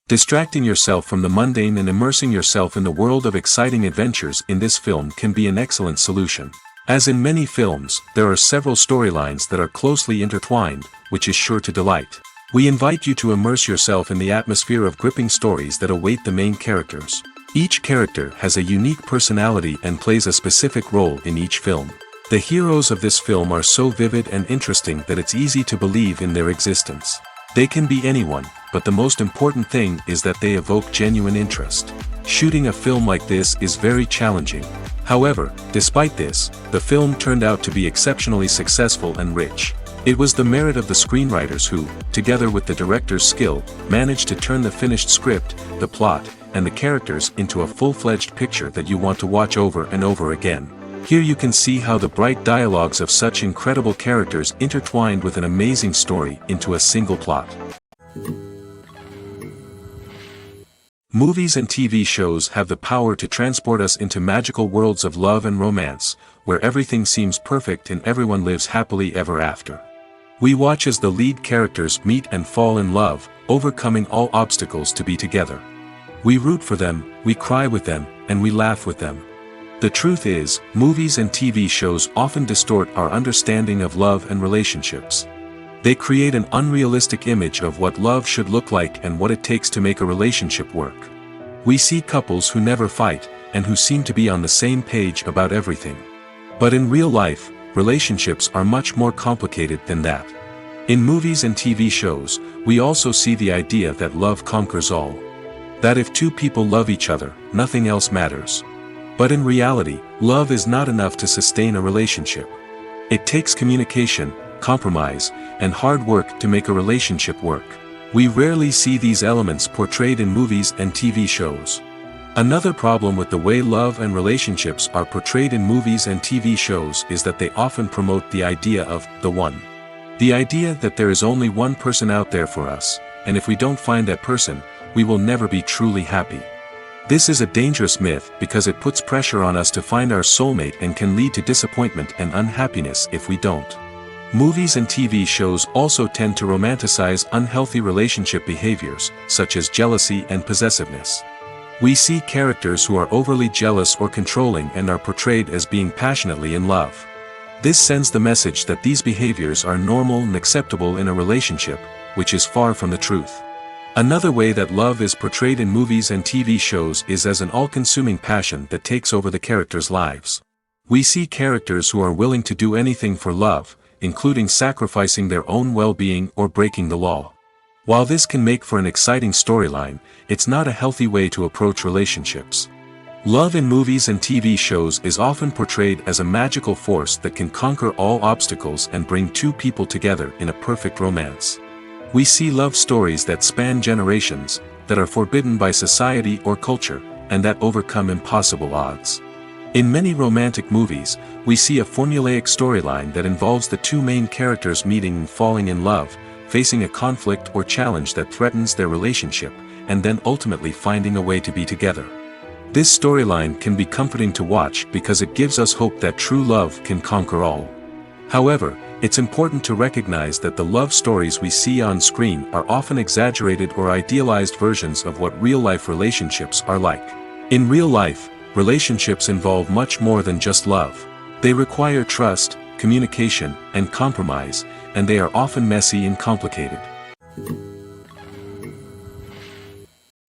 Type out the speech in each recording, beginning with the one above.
Distracting yourself from the mundane and immersing yourself in the world of exciting adventures in this film can be an excellent solution. As in many films, there are several storylines that are closely intertwined, which is sure to delight. We invite you to immerse yourself in the atmosphere of gripping stories that await the main characters. Each character has a unique personality and plays a specific role in each film. The heroes of this film are so vivid and interesting that it's easy to believe in their existence. They can be anyone, but the most important thing is that they evoke genuine interest. Shooting a film like this is very challenging. However, despite this, the film turned out to be exceptionally successful and rich. It was the merit of the screenwriters who, together with the director's skill, managed to turn the finished script, the plot, and the characters into a full-fledged picture that you want to watch over and over again. Here you can see how the bright dialogues of such incredible characters intertwined with an amazing story into a single plot. Movies and TV shows have the power to transport us into magical worlds of love and romance, where everything seems perfect and everyone lives happily ever after. We watch as the lead characters meet and fall in love, overcoming all obstacles to be together. We root for them, we cry with them, and we laugh with them. The truth is, movies and TV shows often distort our understanding of love and relationships. They create an unrealistic image of what love should look like and what it takes to make a relationship work. We see couples who never fight, and who seem to be on the same page about everything. But in real life, relationships are much more complicated than that. In movies and TV shows, we also see the idea that love conquers all. That if two people love each other, nothing else matters. But in reality, love is not enough to sustain a relationship. It takes communication, compromise, and hard work to make a relationship work. We rarely see these elements portrayed in movies and TV shows. Another problem with the way love and relationships are portrayed in movies and TV shows is that they often promote the idea of the one. The idea that there is only one person out there for us, and if we don't find that person, we will never be truly happy. This is a dangerous myth because it puts pressure on us to find our soulmate and can lead to disappointment and unhappiness if we don't. Movies and TV shows also tend to romanticize unhealthy relationship behaviors, such as jealousy and possessiveness. We see characters who are overly jealous or controlling and are portrayed as being passionately in love. This sends the message that these behaviors are normal and acceptable in a relationship, which is far from the truth. Another way that love is portrayed in movies and TV shows is as an all-consuming passion that takes over the characters' lives. We see characters who are willing to do anything for love, including sacrificing their own well-being or breaking the law. While this can make for an exciting storyline, it's not a healthy way to approach relationships. Love in movies and TV shows is often portrayed as a magical force that can conquer all obstacles and bring two people together in a perfect romance. We see love stories that span generations, that are forbidden by society or culture, and that overcome impossible odds. In many romantic movies, we see a formulaic storyline that involves the two main characters meeting and falling in love, facing a conflict or challenge that threatens their relationship, and then ultimately finding a way to be together. This storyline can be comforting to watch because it gives us hope that true love can conquer all. However, it's important to recognize that the love stories we see on screen are often exaggerated or idealized versions of what real-life relationships are like. In real life, relationships involve much more than just love. They require trust, communication, and compromise, and they are often messy and complicated.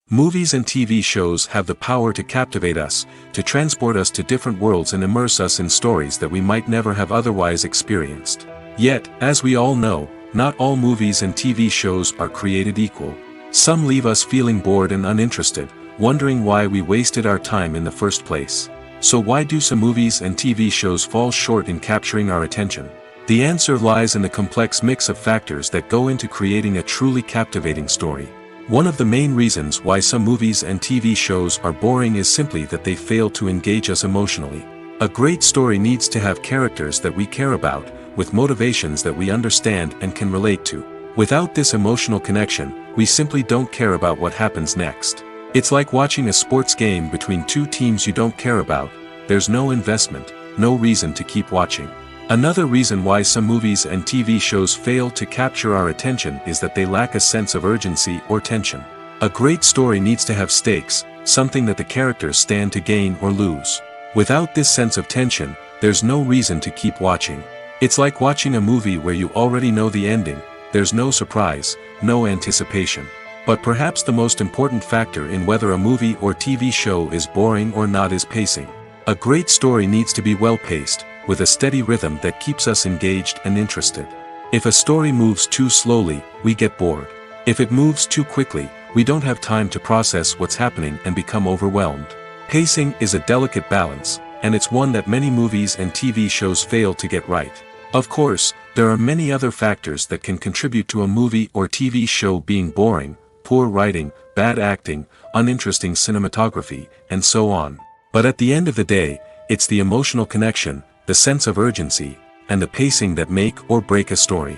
Movies and TV shows have the power to captivate us, to transport us to different worlds and immerse us in stories that we might never have otherwise experienced. Yet, as we all know, not all movies and TV shows are created equal. Some leave us feeling bored and uninterested, wondering why we wasted our time in the first place. So why do some movies and TV shows fall short in capturing our attention? The answer lies in the complex mix of factors that go into creating a truly captivating story. One of the main reasons why some movies and TV shows are boring is simply that they fail to engage us emotionally. A great story needs to have characters that we care about, with motivations that we understand and can relate to. Without this emotional connection, we simply don't care about what happens next. It's like watching a sports game between two teams you don't care about. There's no investment, no reason to keep watching. Another reason why some movies and TV shows fail to capture our attention is that they lack a sense of urgency or tension. A great story needs to have stakes, something that the characters stand to gain or lose. Without this sense of tension, there's no reason to keep watching. It's like watching a movie where you already know the ending, there's no surprise, no anticipation. But perhaps the most important factor in whether a movie or TV show is boring or not is pacing. A great story needs to be well-paced, with a steady rhythm that keeps us engaged and interested. If a story moves too slowly, we get bored. If it moves too quickly, we don't have time to process what's happening and become overwhelmed. Pacing is a delicate balance, and it's one that many movies and TV shows fail to get right. Of course, there are many other factors that can contribute to a movie or TV show being boring: poor writing, bad acting, uninteresting cinematography, and so on. But at the end of the day, it's the emotional connection, the sense of urgency, and the pacing that make or break a story.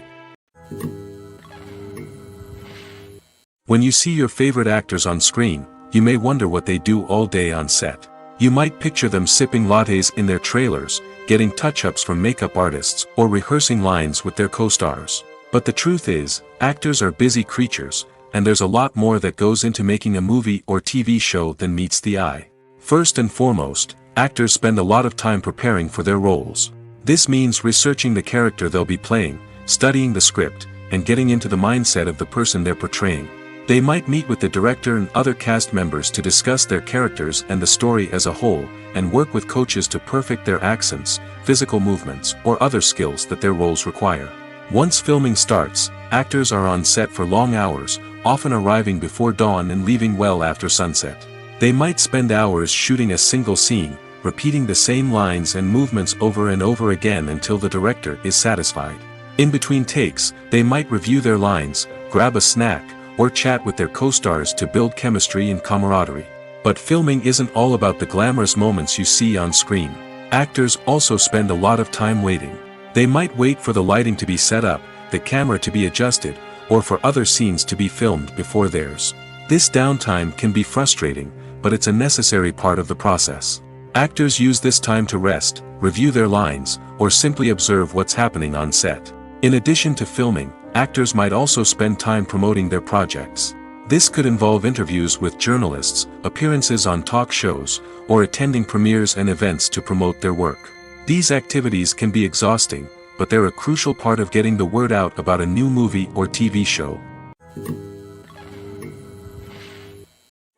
When you see your favorite actors on screen, you may wonder what they do all day on set. You might picture them sipping lattes in their trailers, getting touch-ups from makeup artists, or rehearsing lines with their co-stars. But the truth is, actors are busy creatures, and there's a lot more that goes into making a movie or TV show than meets the eye. First and foremost, actors spend a lot of time preparing for their roles. This means researching the character they'll be playing, studying the script, and getting into the mindset of the person they're portraying. They might meet with the director and other cast members to discuss their characters and the story as a whole, and work with coaches to perfect their accents, physical movements, or other skills that their roles require. Once filming starts, actors are on set for long hours, often arriving before dawn and leaving well after sunset. They might spend hours shooting a single scene, repeating the same lines and movements over and over again until the director is satisfied. In between takes, they might review their lines, grab a snack, or chat with their co-stars to build chemistry and camaraderie. But filming isn't all about the glamorous moments you see on screen. Actors also spend a lot of time waiting. They might wait for the lighting to be set up, the camera to be adjusted, or for other scenes to be filmed before theirs. This downtime can be frustrating, but it's a necessary part of the process. Actors use this time to rest, review their lines, or simply observe what's happening on set. In addition to filming, actors might also spend time promoting their projects. This could involve interviews with journalists, appearances on talk shows, or attending premieres and events to promote their work. These activities can be exhausting, but they're a crucial part of getting the word out about a new movie or TV show.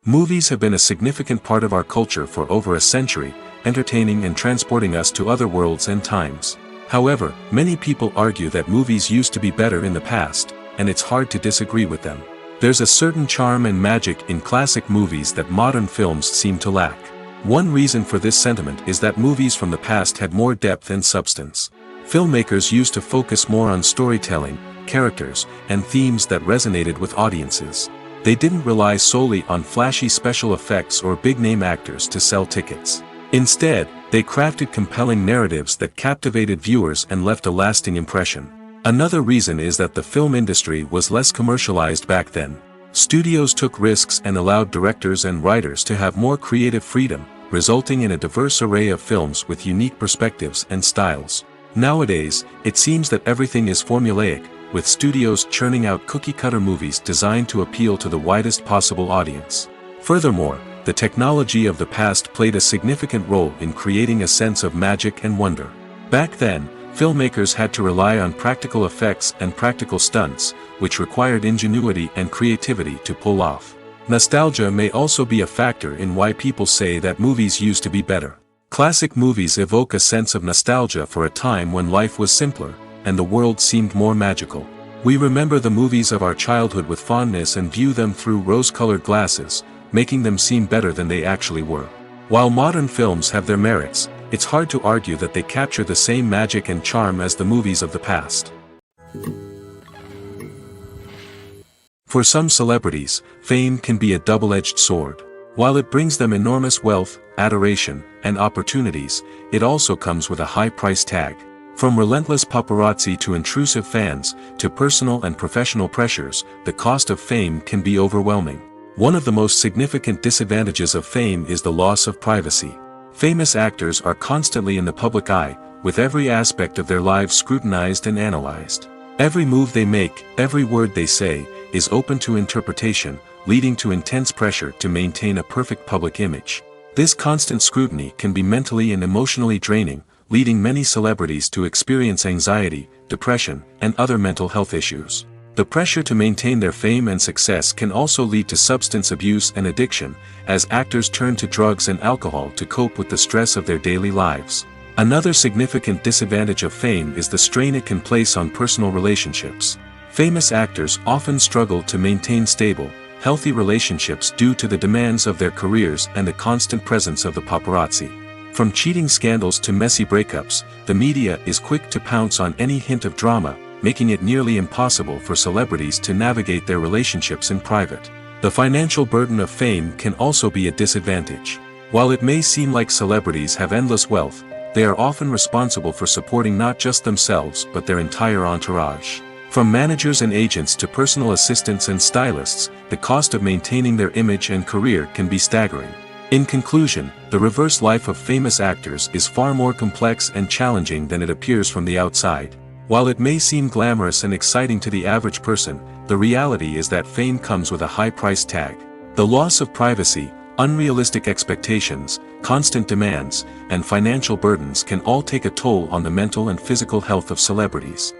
Movies have been a significant part of our culture for over a century, entertaining and transporting us to other worlds and times. However, many people argue that movies used to be better in the past, and it's hard to disagree with them. There's a certain charm and magic in classic movies that modern films seem to lack. One reason for this sentiment is that movies from the past had more depth and substance. Filmmakers used to focus more on storytelling, characters, and themes that resonated with audiences. They didn't rely solely on flashy special effects or big-name actors to sell tickets. Instead, they crafted compelling narratives that captivated viewers and left a lasting impression. Another reason is that the film industry was less commercialized back then. Studios took risks and allowed directors and writers to have more creative freedom, resulting in a diverse array of films with unique perspectives and styles. Nowadays, it seems that everything is formulaic, with studios churning out cookie-cutter movies designed to appeal to the widest possible audience. Furthermore, the technology of the past played a significant role in creating a sense of magic and wonder. Back then, filmmakers had to rely on practical effects and practical stunts, which required ingenuity and creativity to pull off. Nostalgia may also be a factor in why people say that movies used to be better. Classic movies evoke a sense of nostalgia for a time when life was simpler, and the world seemed more magical. We remember the movies of our childhood with fondness and view them through rose-colored glasses, making them seem better than they actually were. While modern films have their merits, it's hard to argue that they capture the same magic and charm as the movies of the past. For some celebrities, fame can be a double-edged sword. While it brings them enormous wealth, adoration, and opportunities, it also comes with a high price tag. From relentless paparazzi to intrusive fans, to personal and professional pressures, the cost of fame can be overwhelming. One of the most significant disadvantages of fame is the loss of privacy. Famous actors are constantly in the public eye, with every aspect of their lives scrutinized and analyzed. Every move they make, every word they say, is open to interpretation, leading to intense pressure to maintain a perfect public image. This constant scrutiny can be mentally and emotionally draining, leading many celebrities to experience anxiety, depression, and other mental health issues. The pressure to maintain their fame and success can also lead to substance abuse and addiction, as actors turn to drugs and alcohol to cope with the stress of their daily lives. Another significant disadvantage of fame is the strain it can place on personal relationships. Famous actors often struggle to maintain stable, healthy relationships due to the demands of their careers and the constant presence of the paparazzi. From cheating scandals to messy breakups, the media is quick to pounce on any hint of drama, making it nearly impossible for celebrities to navigate their relationships in private. The financial burden of fame can also be a disadvantage. While it may seem like celebrities have endless wealth, they are often responsible for supporting not just themselves but their entire entourage. From managers and agents to personal assistants and stylists, the cost of maintaining their image and career can be staggering. In conclusion, the reverse life of famous actors is far more complex and challenging than it appears from the outside. While it may seem glamorous and exciting to the average person, the reality is that fame comes with a high price tag. The loss of privacy, unrealistic expectations, constant demands, and financial burdens can all take a toll on the mental and physical health of celebrities.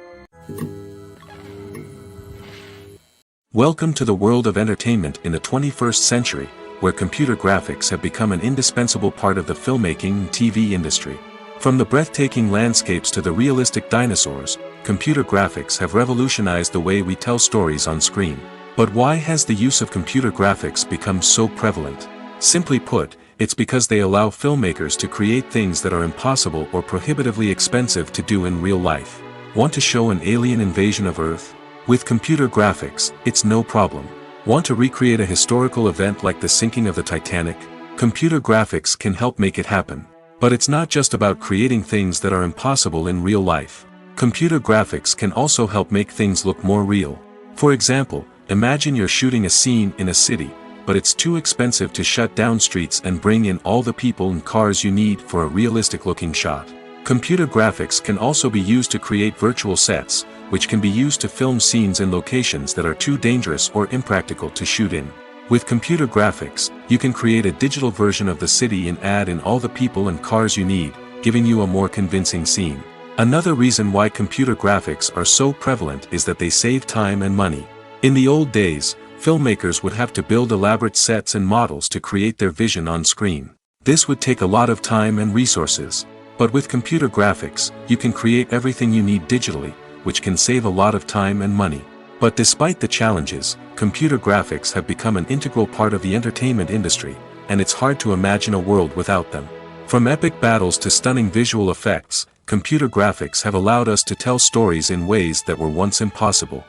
Welcome to the world of entertainment in the 21st century, where computer graphics have become an indispensable part of the filmmaking and TV industry. From the breathtaking landscapes to the realistic dinosaurs, computer graphics have revolutionized the way we tell stories on screen. But why has the use of computer graphics become so prevalent? Simply put, it's because they allow filmmakers to create things that are impossible or prohibitively expensive to do in real life. Want to show an alien invasion of Earth? With computer graphics, it's no problem. Want to recreate a historical event like the sinking of the Titanic? Computer graphics can help make it happen. But it's not just about creating things that are impossible in real life. Computer graphics can also help make things look more real. For example, imagine you're shooting a scene in a city, but it's too expensive to shut down streets and bring in all the people and cars you need for a realistic-looking shot. Computer graphics can also be used to create virtual sets, which can be used to film scenes in locations that are too dangerous or impractical to shoot in. With computer graphics, you can create a digital version of the city and add in all the people and cars you need, giving you a more convincing scene. Another reason why computer graphics are so prevalent is that they save time and money. In the old days, filmmakers would have to build elaborate sets and models to create their vision on screen. This would take a lot of time and resources. But with computer graphics, you can create everything you need digitally, which can save a lot of time and money. But despite the challenges, computer graphics have become an integral part of the entertainment industry, and it's hard to imagine a world without them. From epic battles to stunning visual effects, computer graphics have allowed us to tell stories in ways that were once impossible.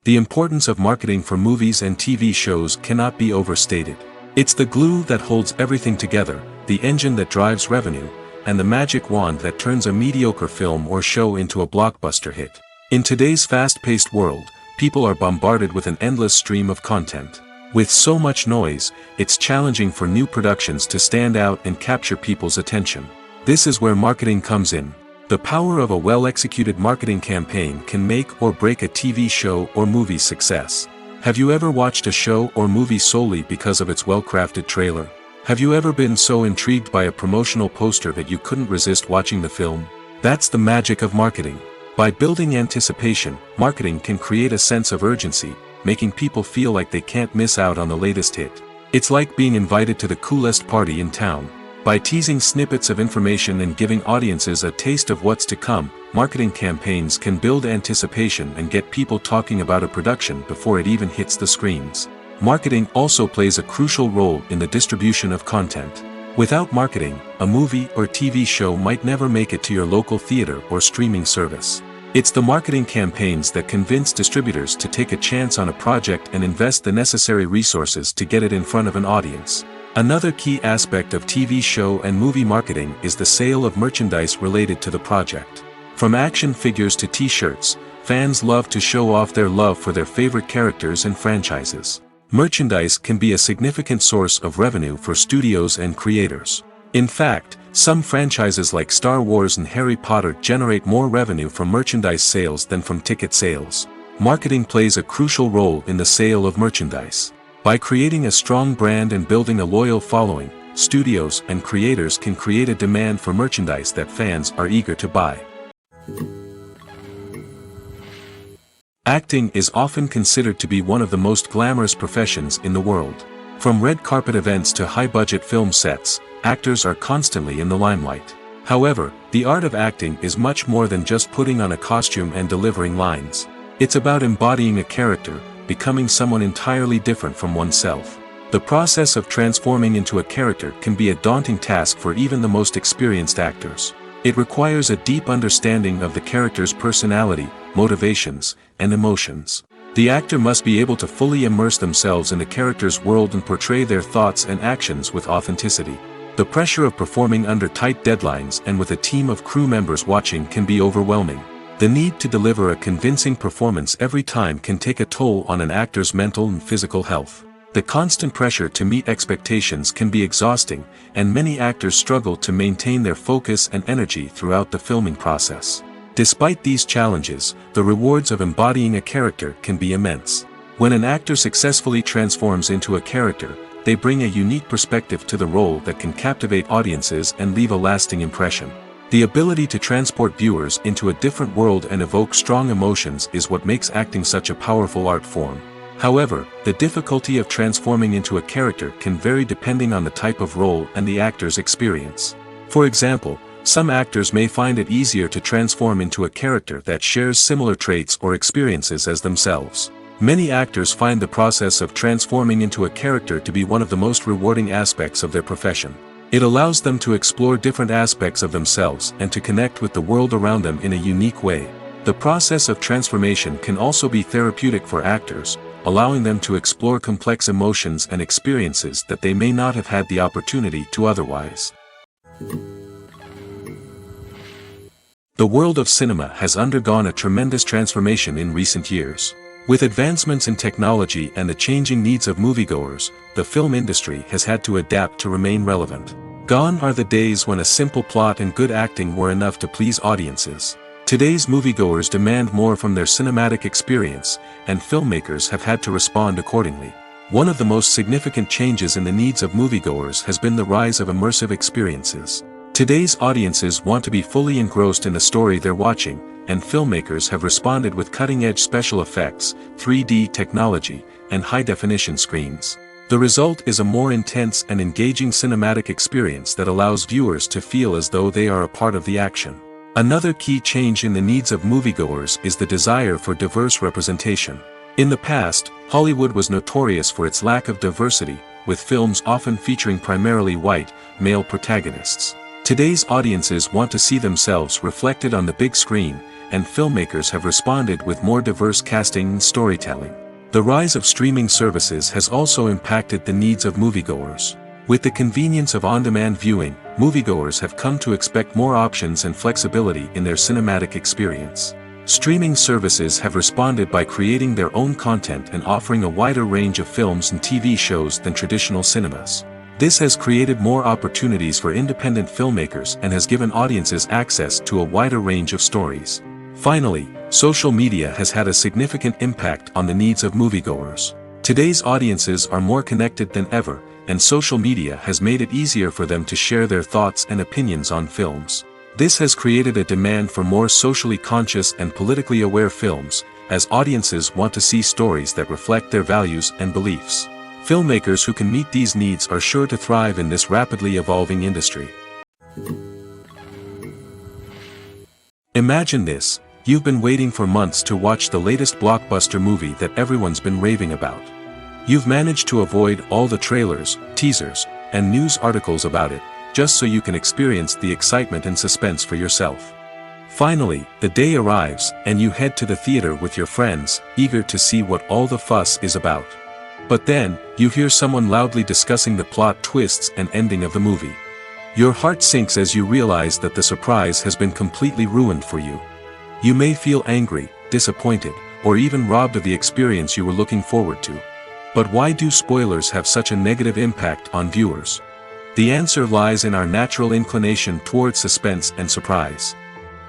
The importance of marketing for movies and TV shows cannot be overstated. It's the glue that holds everything together, the engine that drives revenue, and the magic wand that turns a mediocre film or show into a blockbuster hit. In today's fast-paced world, people are bombarded with an endless stream of content. With so much noise, it's challenging for new productions to stand out and capture people's attention. This is where marketing comes in. The power of a well-executed marketing campaign can make or break a TV show or movie's success. Have you ever watched a show or movie solely because of its well-crafted trailer? Have you ever been so intrigued by a promotional poster that you couldn't resist watching the film? That's the magic of marketing. By building anticipation, marketing can create a sense of urgency, making people feel like they can't miss out on the latest hit. It's like being invited to the coolest party in town. By teasing snippets of information and giving audiences a taste of what's to come, marketing campaigns can build anticipation and get people talking about a production before it even hits the screens. Marketing also plays a crucial role in the distribution of content. Without marketing, a movie or TV show might never make it to your local theater or streaming service. It's the marketing campaigns that convince distributors to take a chance on a project and invest the necessary resources to get it in front of an audience. Another key aspect of TV show and movie marketing is the sale of merchandise related to the project. From action figures to t-shirts, fans love to show off their love for their favorite characters and franchises. Merchandise can be a significant source of revenue for studios and creators. In fact, some franchises like Star Wars and Harry Potter generate more revenue from merchandise sales than from ticket sales. Marketing plays a crucial role in the sale of merchandise. By creating a strong brand and building a loyal following, studios and creators can create a demand for merchandise that fans are eager to buy. Acting is often considered to be one of the most glamorous professions in the world. From red carpet events to high-budget film sets, actors are constantly in the limelight. However, the art of acting is much more than just putting on a costume and delivering lines. It's about embodying a character, becoming someone entirely different from oneself. The process of transforming into a character can be a daunting task for even the most experienced actors. It requires a deep understanding of the character's personality, motivations, and emotions. The actor must be able to fully immerse themselves in the character's world and portray their thoughts and actions with authenticity. The pressure of performing under tight deadlines and with a team of crew members watching can be overwhelming. The need to deliver a convincing performance every time can take a toll on an actor's mental and physical health. The constant pressure to meet expectations can be exhausting, and many actors struggle to maintain their focus and energy throughout the filming process. Despite these challenges, the rewards of embodying a character can be immense. When an actor successfully transforms into a character, they bring a unique perspective to the role that can captivate audiences and leave a lasting impression. The ability to transport viewers into a different world and evoke strong emotions is what makes acting such a powerful art form. However, the difficulty of transforming into a character can vary depending on the type of role and the actor's experience. For example, some actors may find it easier to transform into a character that shares similar traits or experiences as themselves. Many actors find the process of transforming into a character to be one of the most rewarding aspects of their profession. It allows them to explore different aspects of themselves and to connect with the world around them in a unique way. The process of transformation can also be therapeutic for actors, allowing them to explore complex emotions and experiences that they may not have had the opportunity to otherwise. The world of cinema has undergone a tremendous transformation in recent years. With advancements in technology and the changing needs of moviegoers, the film industry has had to adapt to remain relevant. Gone are the days when a simple plot and good acting were enough to please audiences. Today's moviegoers demand more from their cinematic experience, and filmmakers have had to respond accordingly. One of the most significant changes in the needs of moviegoers has been the rise of immersive experiences. Today's audiences want to be fully engrossed in the story they're watching, and filmmakers have responded with cutting-edge special effects, 3D technology, and high-definition screens. The result is a more intense and engaging cinematic experience that allows viewers to feel as though they are a part of the action. Another key change in the needs of moviegoers is the desire for diverse representation. In the past, Hollywood was notorious for its lack of diversity, with films often featuring primarily white, male protagonists. Today's audiences want to see themselves reflected on the big screen, and filmmakers have responded with more diverse casting and storytelling. The rise of streaming services has also impacted the needs of moviegoers. With the convenience of on-demand viewing, moviegoers have come to expect more options and flexibility in their cinematic experience. Streaming services have responded by creating their own content and offering a wider range of films and TV shows than traditional cinemas. This has created more opportunities for independent filmmakers and has given audiences access to a wider range of stories. Finally, social media has had a significant impact on the needs of moviegoers. Today's audiences are more connected than ever, and social media has made it easier for them to share their thoughts and opinions on films. This has created a demand for more socially conscious and politically aware films, as audiences want to see stories that reflect their values and beliefs. Filmmakers who can meet these needs are sure to thrive in this rapidly evolving industry. Imagine this: you've been waiting for months to watch the latest blockbuster movie that everyone's been raving about. You've managed to avoid all the trailers, teasers, and news articles about it, just so you can experience the excitement and suspense for yourself. Finally, the day arrives, and you head to the theater with your friends, eager to see what all the fuss is about. But then, you hear someone loudly discussing the plot twists and ending of the movie. Your heart sinks as you realize that the surprise has been completely ruined for you. You may feel angry, disappointed, or even robbed of the experience you were looking forward to. But why do spoilers have such a negative impact on viewers? The answer lies in our natural inclination toward suspense and surprise.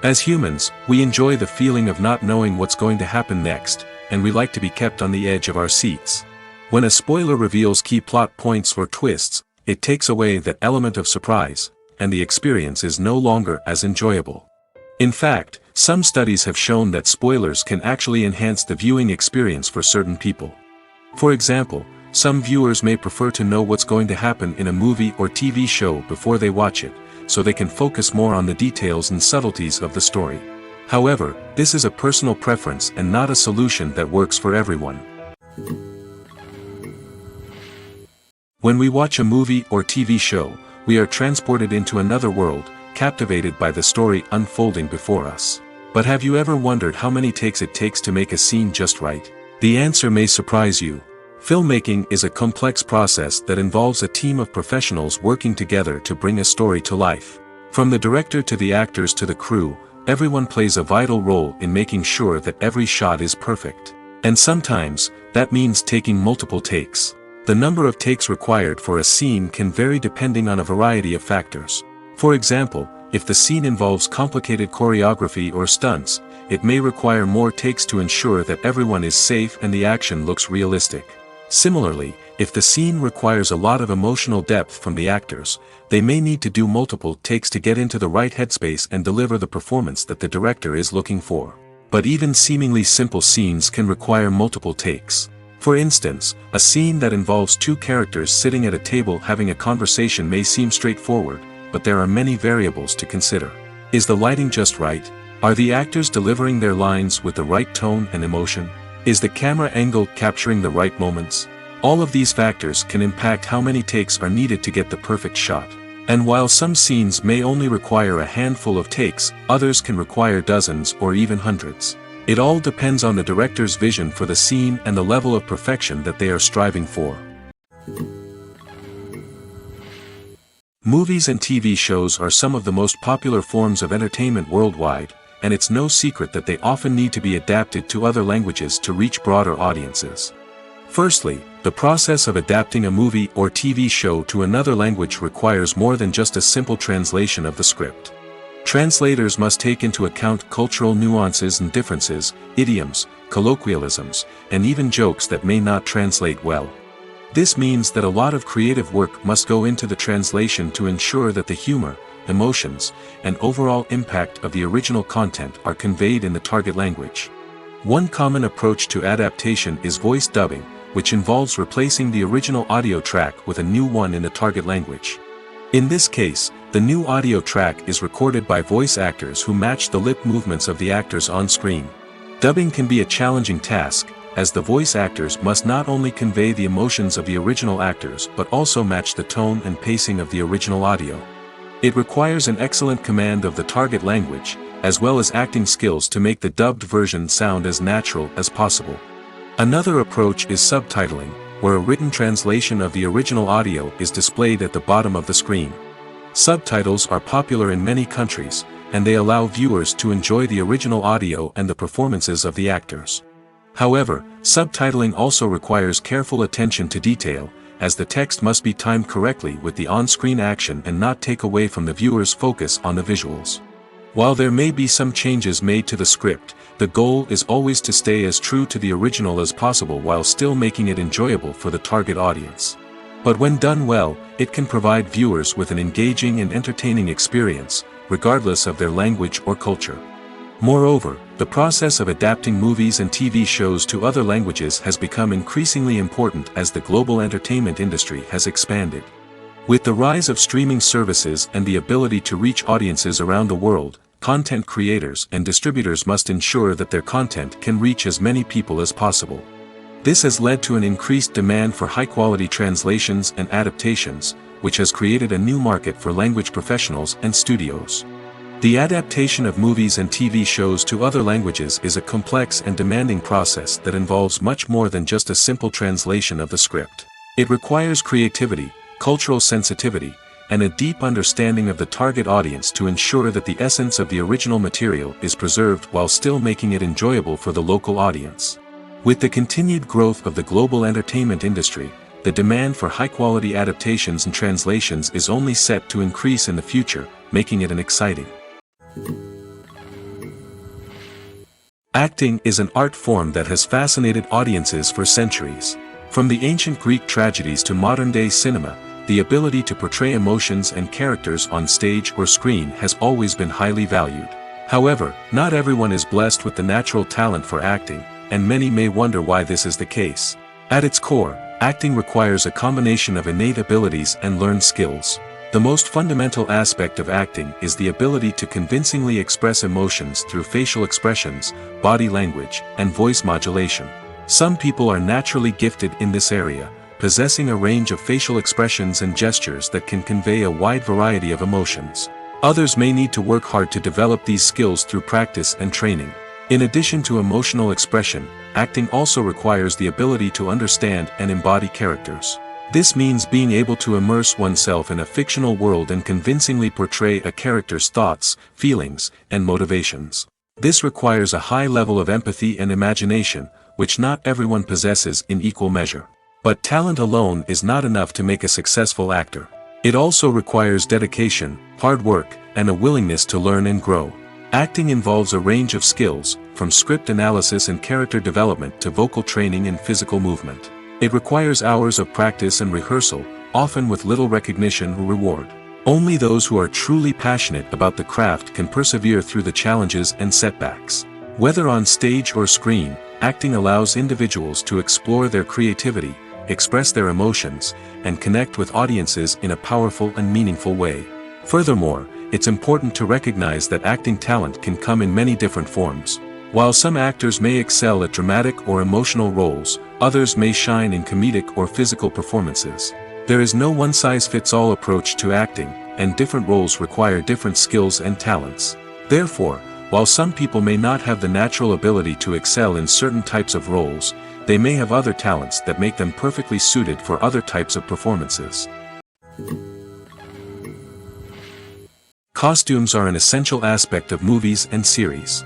As humans, we enjoy the feeling of not knowing what's going to happen next, and we like to be kept on the edge of our seats. When a spoiler reveals key plot points or twists, it takes away that element of surprise, and the experience is no longer as enjoyable. In fact, some studies have shown that spoilers can actually enhance the viewing experience for certain people. For example, some viewers may prefer to know what's going to happen in a movie or TV show before they watch it, so they can focus more on the details and subtleties of the story. However, this is a personal preference and not a solution that works for everyone. When we watch a movie or TV show, we are transported into another world, captivated by the story unfolding before us. But have you ever wondered how many takes it takes to make a scene just right? The answer may surprise you. Filmmaking is a complex process that involves a team of professionals working together to bring a story to life. From the director to the actors to the crew, everyone plays a vital role in making sure that every shot is perfect. And sometimes, that means taking multiple takes. The number of takes required for a scene can vary depending on a variety of factors. For example, if the scene involves complicated choreography or stunts, it may require more takes to ensure that everyone is safe and the action looks realistic. Similarly, if the scene requires a lot of emotional depth from the actors, they may need to do multiple takes to get into the right headspace and deliver the performance that the director is looking for. But even seemingly simple scenes can require multiple takes. For instance, a scene that involves two characters sitting at a table having a conversation may seem straightforward, but there are many variables to consider. Is the lighting just right? Are the actors delivering their lines with the right tone and emotion? Is the camera angle capturing the right moments? All of these factors can impact how many takes are needed to get the perfect shot. And while some scenes may only require a handful of takes, others can require dozens or even hundreds. It all depends on the director's vision for the scene and the level of perfection that they are striving for. Movies and TV shows are some of the most popular forms of entertainment worldwide, and it's no secret that they often need to be adapted to other languages to reach broader audiences. Firstly, the process of adapting a movie or TV show to another language requires more than just a simple translation of the script. Translators must take into account cultural nuances and differences, idioms, colloquialisms, and even jokes that may not translate well. This means that a lot of creative work must go into the translation to ensure that the humor, emotions, and overall impact of the original content are conveyed in the target language. One common approach to adaptation is voice dubbing, which involves replacing the original audio track with a new one in the target language. In this case, the new audio track is recorded by voice actors who match the lip movements of the actors on screen. Dubbing can be a challenging task, as the voice actors must not only convey the emotions of the original actors but also match the tone and pacing of the original audio. It requires an excellent command of the target language, as well as acting skills to make the dubbed version sound as natural as possible. Another approach is subtitling, where a written translation of the original audio is displayed at the bottom of the screen. Subtitles are popular in many countries, and they allow viewers to enjoy the original audio and the performances of the actors. However, subtitling also requires careful attention to detail, as the text must be timed correctly with the on-screen action and not take away from the viewer's focus on the visuals. While there may be some changes made to the script, the goal is always to stay as true to the original as possible while still making it enjoyable for the target audience. But when done well, it can provide viewers with an engaging and entertaining experience, regardless of their language or culture. Moreover, the process of adapting movies and TV shows to other languages has become increasingly important as the global entertainment industry has expanded. With the rise of streaming services and the ability to reach audiences around the world, content creators and distributors must ensure that their content can reach as many people as possible. This has led to an increased demand for high-quality translations and adaptations, which has created a new market for language professionals and studios. The adaptation of movies and TV shows to other languages is a complex and demanding process that involves much more than just a simple translation of the script. It requires creativity, cultural sensitivity, and a deep understanding of the target audience to ensure that the essence of the original material is preserved while still making it enjoyable for the local audience. With the continued growth of the global entertainment industry, the demand for high-quality adaptations and translations is only set to increase in the future, making it an exciting Acting is an art form that has fascinated audiences for centuries. From the ancient Greek tragedies to modern-day cinema, the ability to portray emotions and characters on stage or screen has always been highly valued. However, not everyone is blessed with the natural talent for acting, and many may wonder why this is the case. At its core, acting requires a combination of innate abilities and learned skills. The most fundamental aspect of acting is the ability to convincingly express emotions through facial expressions, body language, and voice modulation. Some people are naturally gifted in this area, possessing a range of facial expressions and gestures that can convey a wide variety of emotions. Others may need to work hard to develop these skills through practice and training. In addition to emotional expression, acting also requires the ability to understand and embody characters. This means being able to immerse oneself in a fictional world and convincingly portray a character's thoughts, feelings, and motivations. This requires a high level of empathy and imagination, which not everyone possesses in equal measure. But talent alone is not enough to make a successful actor. It also requires dedication, hard work, and a willingness to learn and grow. Acting involves a range of skills, from script analysis and character development to vocal training and physical movement. It requires hours of practice and rehearsal, often with little recognition or reward. Only those who are truly passionate about the craft can persevere through the challenges and setbacks. Whether on stage or screen, acting allows individuals to explore their creativity, express their emotions, and connect with audiences in a powerful and meaningful way. Furthermore, it's important to recognize that acting talent can come in many different forms. While some actors may excel at dramatic or emotional roles, others may shine in comedic or physical performances. There is no one-size-fits-all approach to acting, and different roles require different skills and talents. Therefore, while some people may not have the natural ability to excel in certain types of roles, they may have other talents that make them perfectly suited for other types of performances. Costumes are an essential aspect of movies and series.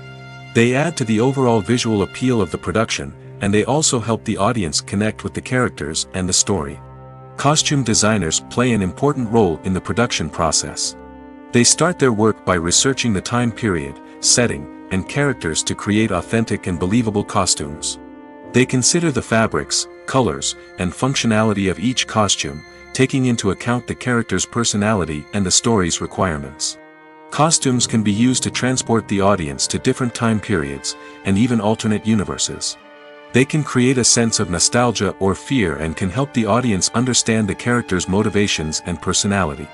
They add to the overall visual appeal of the production, and they also help the audience connect with the characters and the story. Costume designers play an important role in the production process. They start their work by researching the time period, setting, and characters to create authentic and believable costumes. They consider the fabrics, colors, and functionality of each costume, taking into account the character's personality and the story's requirements. Costumes can be used to transport the audience to different time periods, and even alternate universes. They can create a sense of nostalgia or fear and can help the audience understand the character's motivations and personality.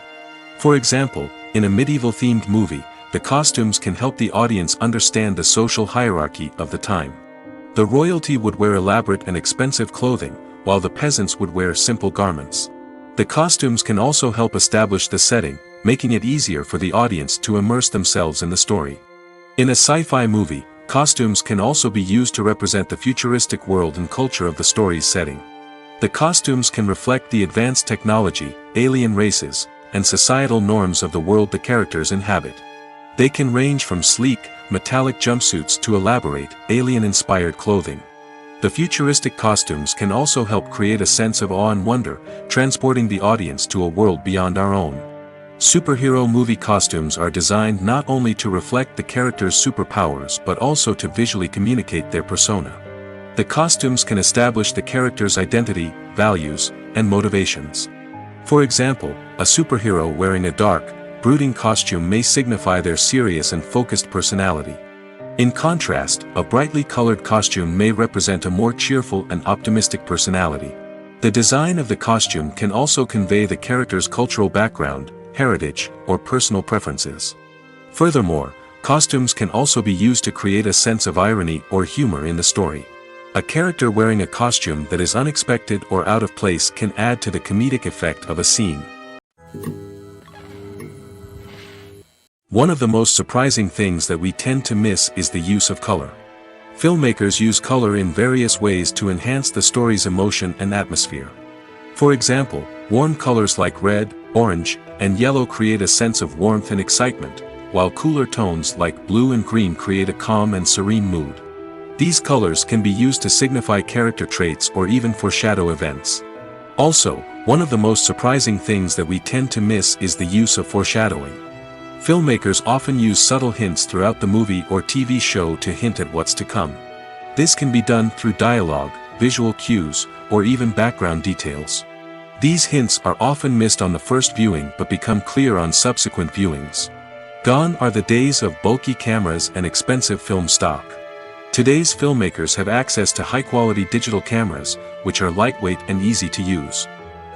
For example, in a medieval-themed movie, the costumes can help the audience understand the social hierarchy of the time. The royalty would wear elaborate and expensive clothing, while the peasants would wear simple garments. The costumes can also help establish the setting, making it easier for the audience to immerse themselves in the story. In a sci-fi movie, costumes can also be used to represent the futuristic world and culture of the story's setting. The costumes can reflect the advanced technology, alien races, and societal norms of the world the characters inhabit. They can range from sleek, metallic jumpsuits to elaborate, alien-inspired clothing. The futuristic costumes can also help create a sense of awe and wonder, transporting the audience to a world beyond our own. Superhero movie costumes are designed not only to reflect the character's superpowers but also to visually communicate their persona. The costumes can establish the character's identity, values, and motivations. For example, a superhero wearing a dark, brooding costume may signify their serious and focused personality. In contrast, a brightly colored costume may represent a more cheerful and optimistic personality. The design of the costume can also convey the character's cultural background, heritage, or personal preferences. Furthermore, costumes can also be used to create a sense of irony or humor in the story. A character wearing a costume that is unexpected or out of place can add to the comedic effect of a scene. One of the most surprising things that we tend to miss is the use of color. Filmmakers use color in various ways to enhance the story's emotion and atmosphere. For example, warm colors like red, orange, and yellow create a sense of warmth and excitement, while cooler tones like blue and green create a calm and serene mood. These colors can be used to signify character traits or even foreshadow events. Also, one of the most surprising things that we tend to miss is the use of foreshadowing. Filmmakers often use subtle hints throughout the movie or TV show to hint at what's to come. This can be done through dialogue, visual cues, or even background details. These hints are often missed on the first viewing but become clear on subsequent viewings. Gone are the days of bulky cameras and expensive film stock. Today's filmmakers have access to high-quality digital cameras, which are lightweight and easy to use.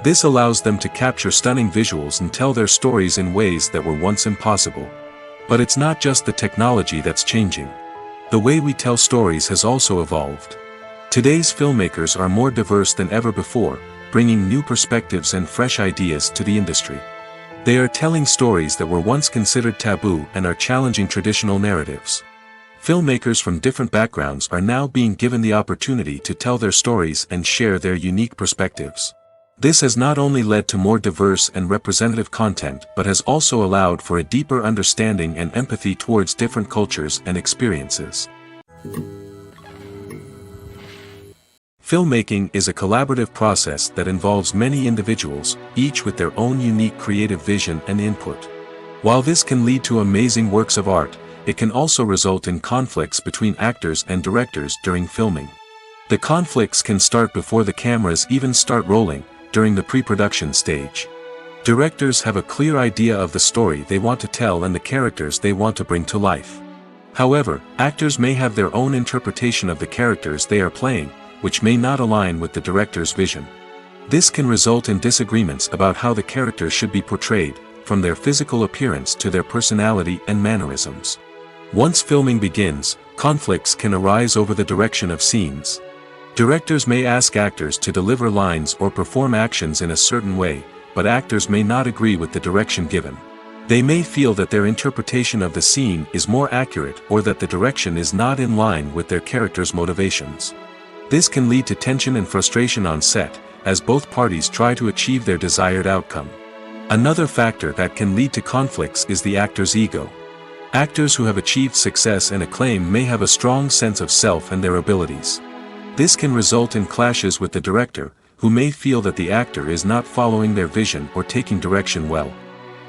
This allows them to capture stunning visuals and tell their stories in ways that were once impossible. But it's not just the technology that's changing. The way we tell stories has also evolved. Today's filmmakers are more diverse than ever before, bringing new perspectives and fresh ideas to the industry. They are telling stories that were once considered taboo and are challenging traditional narratives. Filmmakers from different backgrounds are now being given the opportunity to tell their stories and share their unique perspectives. This has not only led to more diverse and representative content but has also allowed for a deeper understanding and empathy towards different cultures and experiences. Filmmaking is a collaborative process that involves many individuals, each with their own unique creative vision and input. While this can lead to amazing works of art, it can also result in conflicts between actors and directors during filming. The conflicts can start before the cameras even start rolling, during the pre-production stage. Directors have a clear idea of the story they want to tell and the characters they want to bring to life. However, actors may have their own interpretation of the characters they are playing, which may not align with the director's vision. This can result in disagreements about how the characters should be portrayed, from their physical appearance to their personality and mannerisms. Once filming begins, conflicts can arise over the direction of scenes. Directors may ask actors to deliver lines or perform actions in a certain way, but actors may not agree with the direction given. They may feel that their interpretation of the scene is more accurate or that the direction is not in line with their character's motivations. This can lead to tension and frustration on set, as both parties try to achieve their desired outcome. Another factor that can lead to conflicts is the actor's ego. Actors who have achieved success and acclaim may have a strong sense of self and their abilities. This can result in clashes with the director, who may feel that the actor is not following their vision or taking direction well.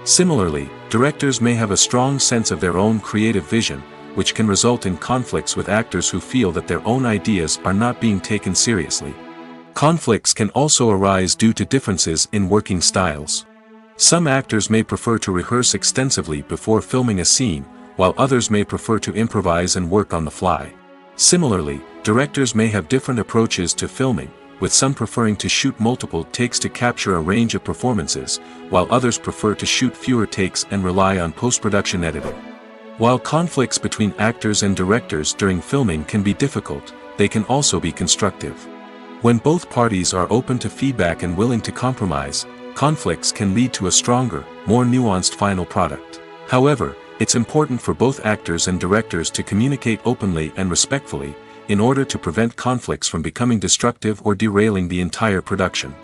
Similarly, directors may have a strong sense of their own creative vision, which can result in conflicts with actors who feel that their own ideas are not being taken seriously. Conflicts can also arise due to differences in working styles. Some actors may prefer to rehearse extensively before filming a scene, while others may prefer to improvise and work on the fly. Similarly, directors may have different approaches to filming, with some preferring to shoot multiple takes to capture a range of performances, while others prefer to shoot fewer takes and rely on post-production editing. While conflicts between actors and directors during filming can be difficult, they can also be constructive. When both parties are open to feedback and willing to compromise, conflicts can lead to a stronger, more nuanced final product. However, it's important for both actors and directors to communicate openly and respectfully, in order to prevent conflicts from becoming destructive or derailing the entire production.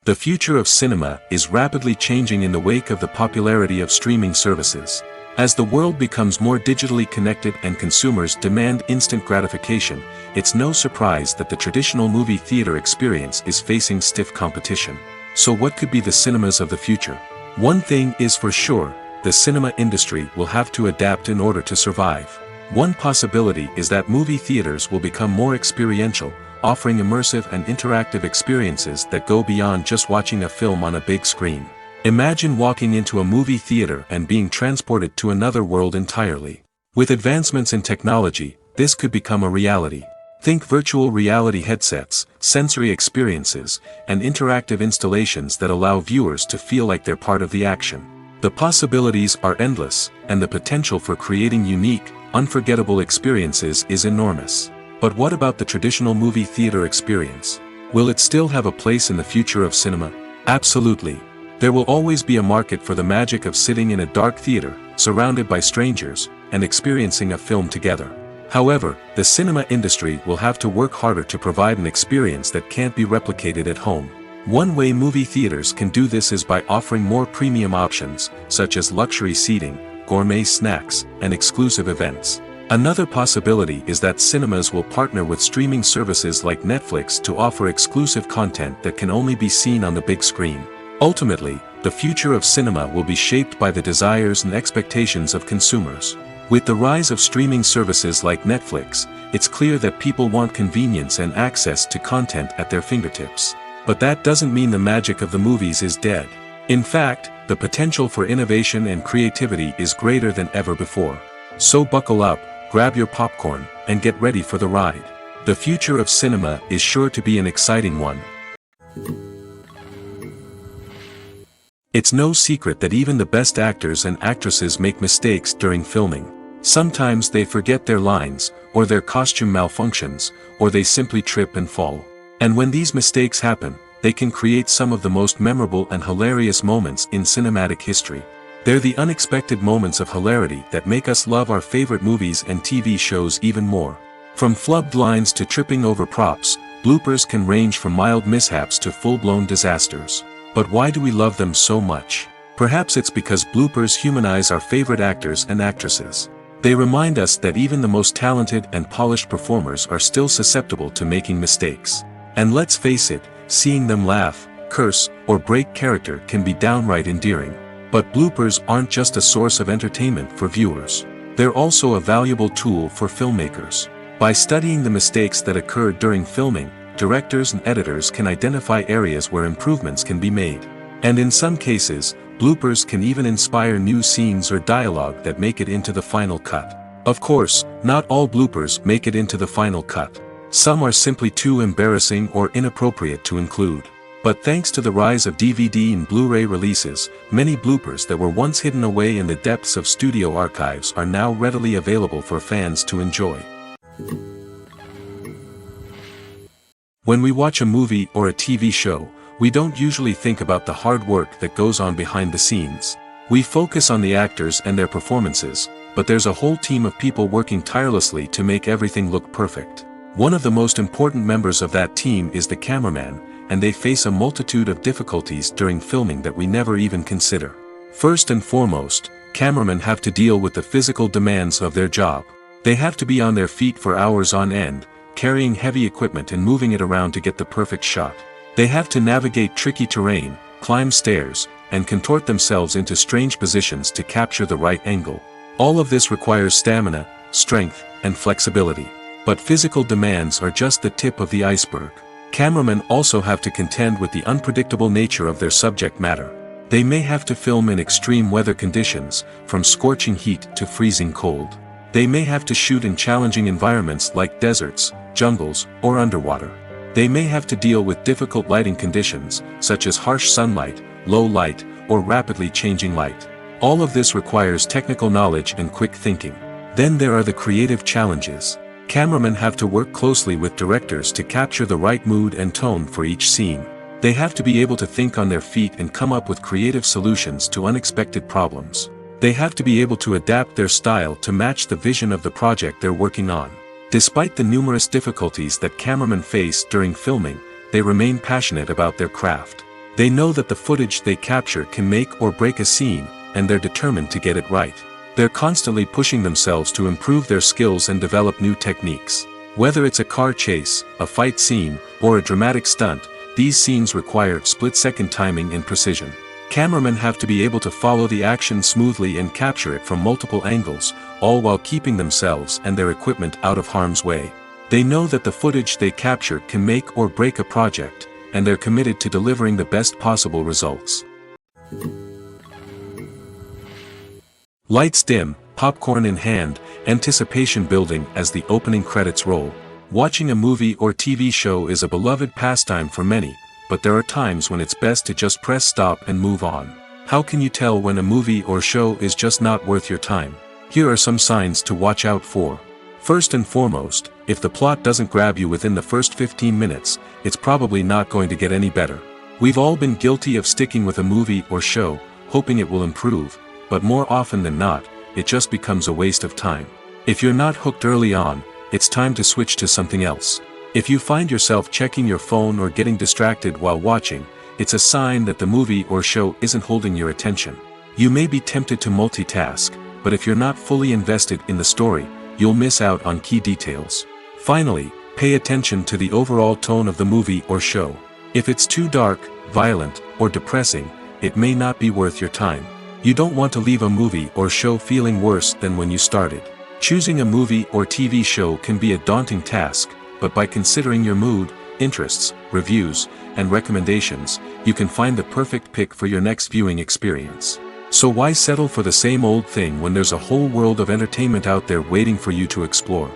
The future of cinema is rapidly changing in the wake of the popularity of streaming services. As the world becomes more digitally connected and consumers demand instant gratification, it's no surprise that the traditional movie theater experience is facing stiff competition. So what could be the cinemas of the future? One thing is for sure, the cinema industry will have to adapt in order to survive. One possibility is that movie theaters will become more experiential, offering immersive and interactive experiences that go beyond just watching a film on a big screen. Imagine walking into a movie theater and being transported to another world entirely. With advancements in technology, this could become a reality. Think virtual reality headsets, sensory experiences, and interactive installations that allow viewers to feel like they're part of the action. The possibilities are endless, and the potential for creating unique, unforgettable experiences is enormous. But what about the traditional movie theater experience? Will it still have a place in the future of cinema? Absolutely. There will always be a market for the magic of sitting in a dark theater, surrounded by strangers, and experiencing a film together. However, the cinema industry will have to work harder to provide an experience that can't be replicated at home. One way movie theaters can do this is by offering more premium options, such as luxury seating, gourmet snacks, and exclusive events. Another possibility is that cinemas will partner with streaming services like Netflix to offer exclusive content that can only be seen on the big screen. Ultimately, the future of cinema will be shaped by the desires and expectations of consumers. With the rise of streaming services like Netflix, it's clear that people want convenience and access to content at their fingertips. But that doesn't mean the magic of the movies is dead. In fact, the potential for innovation and creativity is greater than ever before. So buckle up, grab your popcorn, and get ready for the ride. The future of cinema is sure to be an exciting one. It's no secret that even the best actors and actresses make mistakes during filming. Sometimes they forget their lines, or their costume malfunctions, or they simply trip and fall. And when these mistakes happen, they can create some of the most memorable and hilarious moments in cinematic history. They're the unexpected moments of hilarity that make us love our favorite movies and TV shows even more. From flubbed lines to tripping over props, bloopers can range from mild mishaps to full-blown disasters. But why do we love them so much? Perhaps it's because bloopers humanize our favorite actors and actresses. They remind us that even the most talented and polished performers are still susceptible to making mistakes. And let's face it, seeing them laugh, curse, or break character can be downright endearing. But bloopers aren't just a source of entertainment for viewers. They're also a valuable tool for filmmakers. By studying the mistakes that occurred during filming, directors and editors can identify areas where improvements can be made. And in some cases, bloopers can even inspire new scenes or dialogue that make it into the final cut. Of course, not all bloopers make it into the final cut. Some are simply too embarrassing or inappropriate to include. But thanks to the rise of DVD and Blu-ray releases, many bloopers that were once hidden away in the depths of studio archives are now readily available for fans to enjoy. When we watch a movie or a TV show, we don't usually think about the hard work that goes on behind the scenes. We focus on the actors and their performances, but there's a whole team of people working tirelessly to make everything look perfect. One of the most important members of that team is the cameraman, and they face a multitude of difficulties during filming that we never even consider. First and foremost, cameramen have to deal with the physical demands of their job. They have to be on their feet for hours on end, carrying heavy equipment and moving it around to get the perfect shot. They have to navigate tricky terrain, climb stairs, and contort themselves into strange positions to capture the right angle. All of this requires stamina, strength, and flexibility. But physical demands are just the tip of the iceberg. Cameramen also have to contend with the unpredictable nature of their subject matter. They may have to film in extreme weather conditions, from scorching heat to freezing cold. They may have to shoot in challenging environments like deserts, jungles, or underwater. They may have to deal with difficult lighting conditions, such as harsh sunlight, low light, or rapidly changing light. All of this requires technical knowledge and quick thinking. Then there are the creative challenges. Cameramen have to work closely with directors to capture the right mood and tone for each scene. They have to be able to think on their feet and come up with creative solutions to unexpected problems. They have to be able to adapt their style to match the vision of the project they're working on. Despite the numerous difficulties that cameramen face during filming, they remain passionate about their craft. They know that the footage they capture can make or break a scene, and they're determined to get it right. They're constantly pushing themselves to improve their skills and develop new techniques. Whether it's a car chase, a fight scene, or a dramatic stunt, these scenes require split-second timing and precision. Cameramen have to be able to follow the action smoothly and capture it from multiple angles, all while keeping themselves and their equipment out of harm's way. They know that the footage they capture can make or break a project, and they're committed to delivering the best possible results. Lights dim, popcorn in hand, anticipation building as the opening credits roll. Watching a movie or TV show is a beloved pastime for many, but there are times when it's best to just press stop and move on. How can you tell when a movie or show is just not worth your time? Here are some signs to watch out for. First and foremost, if the plot doesn't grab you within the first 15 minutes, it's probably not going to get any better. We've all been guilty of sticking with a movie or show, hoping it will improve, but more often than not, it just becomes a waste of time. If you're not hooked early on, it's time to switch to something else. If you find yourself checking your phone or getting distracted while watching, it's a sign that the movie or show isn't holding your attention. You may be tempted to multitask, but if you're not fully invested in the story, you'll miss out on key details. Finally, pay attention to the overall tone of the movie or show. If it's too dark, violent, or depressing, it may not be worth your time. You don't want to leave a movie or show feeling worse than when you started. Choosing a movie or TV show can be a daunting task, but by considering your mood, interests, reviews, and recommendations, you can find the perfect pick for your next viewing experience. So why settle for the same old thing when there's a whole world of entertainment out there waiting for you to explore?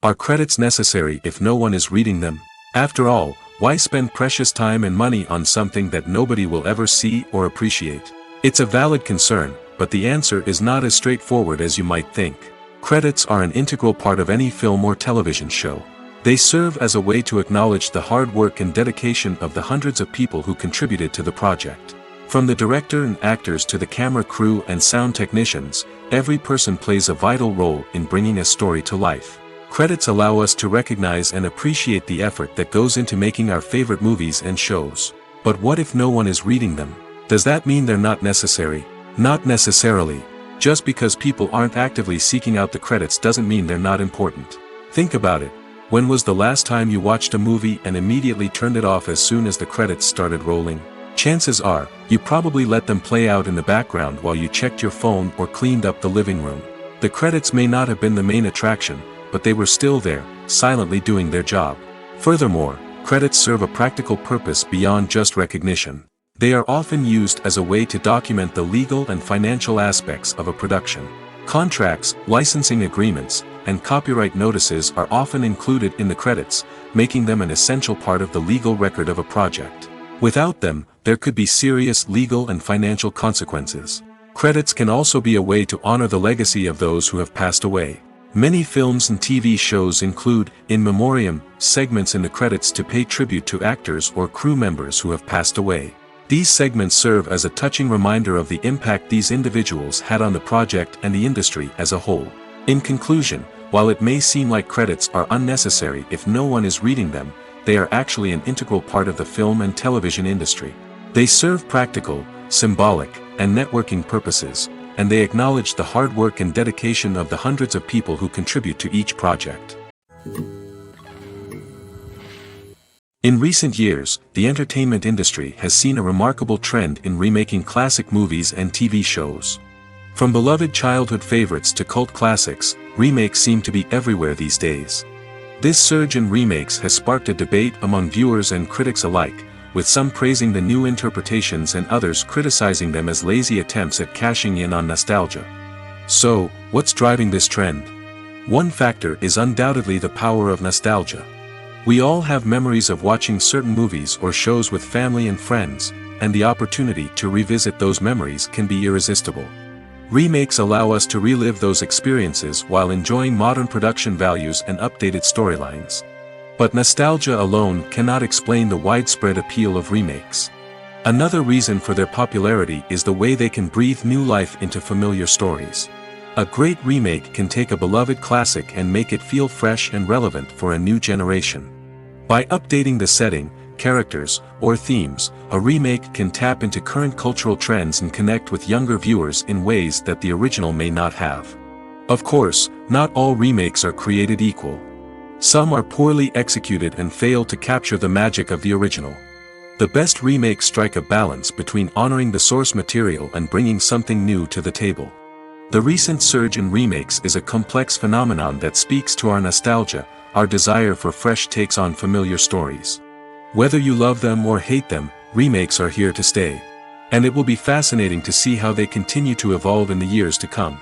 Are credits necessary if no one is reading them? After all, why spend precious time and money on something that nobody will ever see or appreciate? It's a valid concern, but the answer is not as straightforward as you might think. Credits are an integral part of any film or television show. They serve as a way to acknowledge the hard work and dedication of the hundreds of people who contributed to the project. From the director and actors to the camera crew and sound technicians, every person plays a vital role in bringing a story to life. Credits allow us to recognize and appreciate the effort that goes into making our favorite movies and shows. But what if no one is reading them? Does that mean they're not necessary? Not necessarily. Just because people aren't actively seeking out the credits doesn't mean they're not important. Think about it. When was the last time you watched a movie and immediately turned it off as soon as the credits started rolling? Chances are, you probably let them play out in the background while you checked your phone or cleaned up the living room. The credits may not have been the main attraction, but they were still there, silently doing their job. Furthermore, credits serve a practical purpose beyond just recognition. They are often used as a way to document the legal and financial aspects of a production. Contracts, licensing agreements, and copyright notices are often included in the credits, making them an essential part of the legal record of a project. Without them, there could be serious legal and financial consequences. Credits can also be a way to honor the legacy of those who have passed away. Many films and TV shows include, in memoriam, segments in the credits to pay tribute to actors or crew members who have passed away. These segments serve as a touching reminder of the impact these individuals had on the project and the industry as a whole. In conclusion, while it may seem like credits are unnecessary if no one is reading them, they are actually an integral part of the film and television industry. They serve practical, symbolic, and networking purposes, and they acknowledge the hard work and dedication of the hundreds of people who contribute to each project. In recent years, the entertainment industry has seen a remarkable trend in remaking classic movies and TV shows. From beloved childhood favorites to cult classics, remakes seem to be everywhere these days. This surge in remakes has sparked a debate among viewers and critics alike, with some praising the new interpretations and others criticizing them as lazy attempts at cashing in on nostalgia. So, what's driving this trend? One factor is undoubtedly the power of nostalgia. We all have memories of watching certain movies or shows with family and friends, and the opportunity to revisit those memories can be irresistible. Remakes allow us to relive those experiences while enjoying modern production values and updated storylines. But nostalgia alone cannot explain the widespread appeal of remakes. Another reason for their popularity is the way they can breathe new life into familiar stories. A great remake can take a beloved classic and make it feel fresh and relevant for a new generation. By updating the setting, characters, or themes, a remake can tap into current cultural trends and connect with younger viewers in ways that the original may not have. Of course, not all remakes are created equal. Some are poorly executed and fail to capture the magic of the original. The best remakes strike a balance between honoring the source material and bringing something new to the table. The recent surge in remakes is a complex phenomenon that speaks to our nostalgia, our desire for fresh takes on familiar stories. Whether you love them or hate them, remakes are here to stay. And it will be fascinating to see how they continue to evolve in the years to come.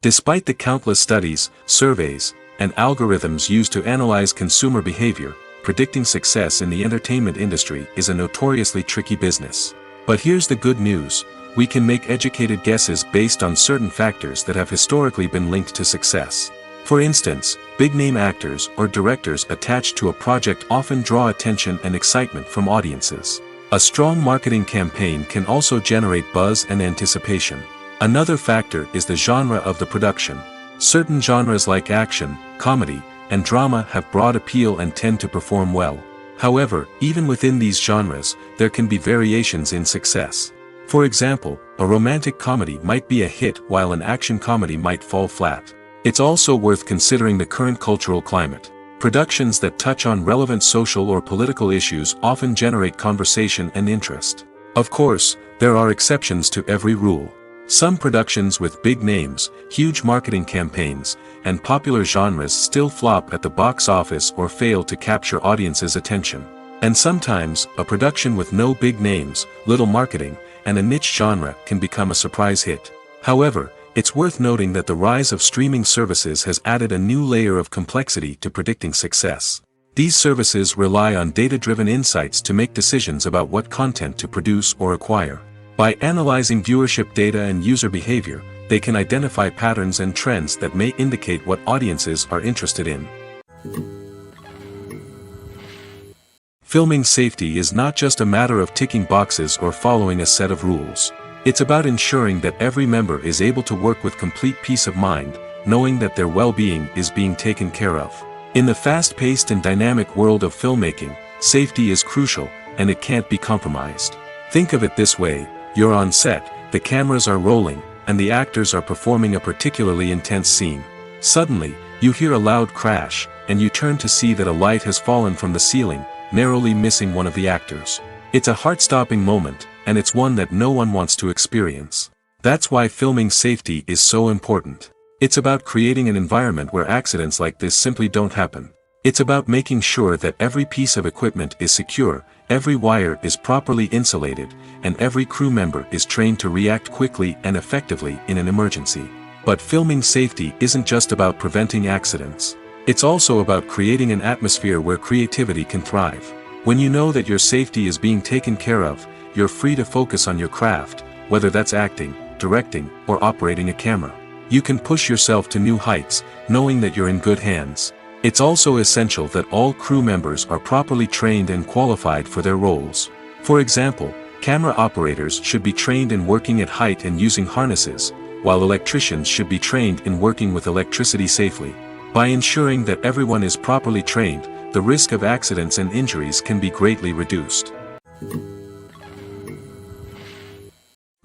Despite the countless studies, surveys, and algorithms used to analyze consumer behavior, predicting success in the entertainment industry is a notoriously tricky business. But here's the good news: we can make educated guesses based on certain factors that have historically been linked to success. For instance, big-name actors or directors attached to a project often draw attention and excitement from audiences. A strong marketing campaign can also generate buzz and anticipation. Another factor is the genre of the production. Certain genres like action, comedy, and drama have broad appeal and tend to perform well. However, even within these genres, there can be variations in success. For example, a romantic comedy might be a hit while an action comedy might fall flat. It's also worth considering the current cultural climate. Productions that touch on relevant social or political issues often generate conversation and interest. Of course, there are exceptions to every rule. Some productions with big names, huge marketing campaigns, and popular genres still flop at the box office or fail to capture audiences' attention. And sometimes, a production with no big names, little marketing, and a niche genre can become a surprise hit. However, it's worth noting that the rise of streaming services has added a new layer of complexity to predicting success. These services rely on data-driven insights to make decisions about what content to produce or acquire. By analyzing viewership data and user behavior, they can identify patterns and trends that may indicate what audiences are interested in. Filming safety is not just a matter of ticking boxes or following a set of rules. It's about ensuring that every member is able to work with complete peace of mind, knowing that their well-being is being taken care of. In the fast-paced and dynamic world of filmmaking, safety is crucial, and it can't be compromised. Think of it this way: you're on set, the cameras are rolling, and the actors are performing a particularly intense scene. Suddenly, you hear a loud crash, and you turn to see that a light has fallen from the ceiling, narrowly missing one of the actors. It's a heart-stopping moment, and it's one that no one wants to experience. That's why filming safety is so important. It's about creating an environment where accidents like this simply don't happen. It's about making sure that every piece of equipment is secure, every wire is properly insulated, and every crew member is trained to react quickly and effectively in an emergency. But filming safety isn't just about preventing accidents. It's also about creating an atmosphere where creativity can thrive. When you know that your safety is being taken care of, you're free to focus on your craft, whether that's acting, directing, or operating a camera. You can push yourself to new heights, knowing that you're in good hands. It's also essential that all crew members are properly trained and qualified for their roles. For example, camera operators should be trained in working at height and using harnesses, while electricians should be trained in working with electricity safely. By ensuring that everyone is properly trained, the risk of accidents and injuries can be greatly reduced.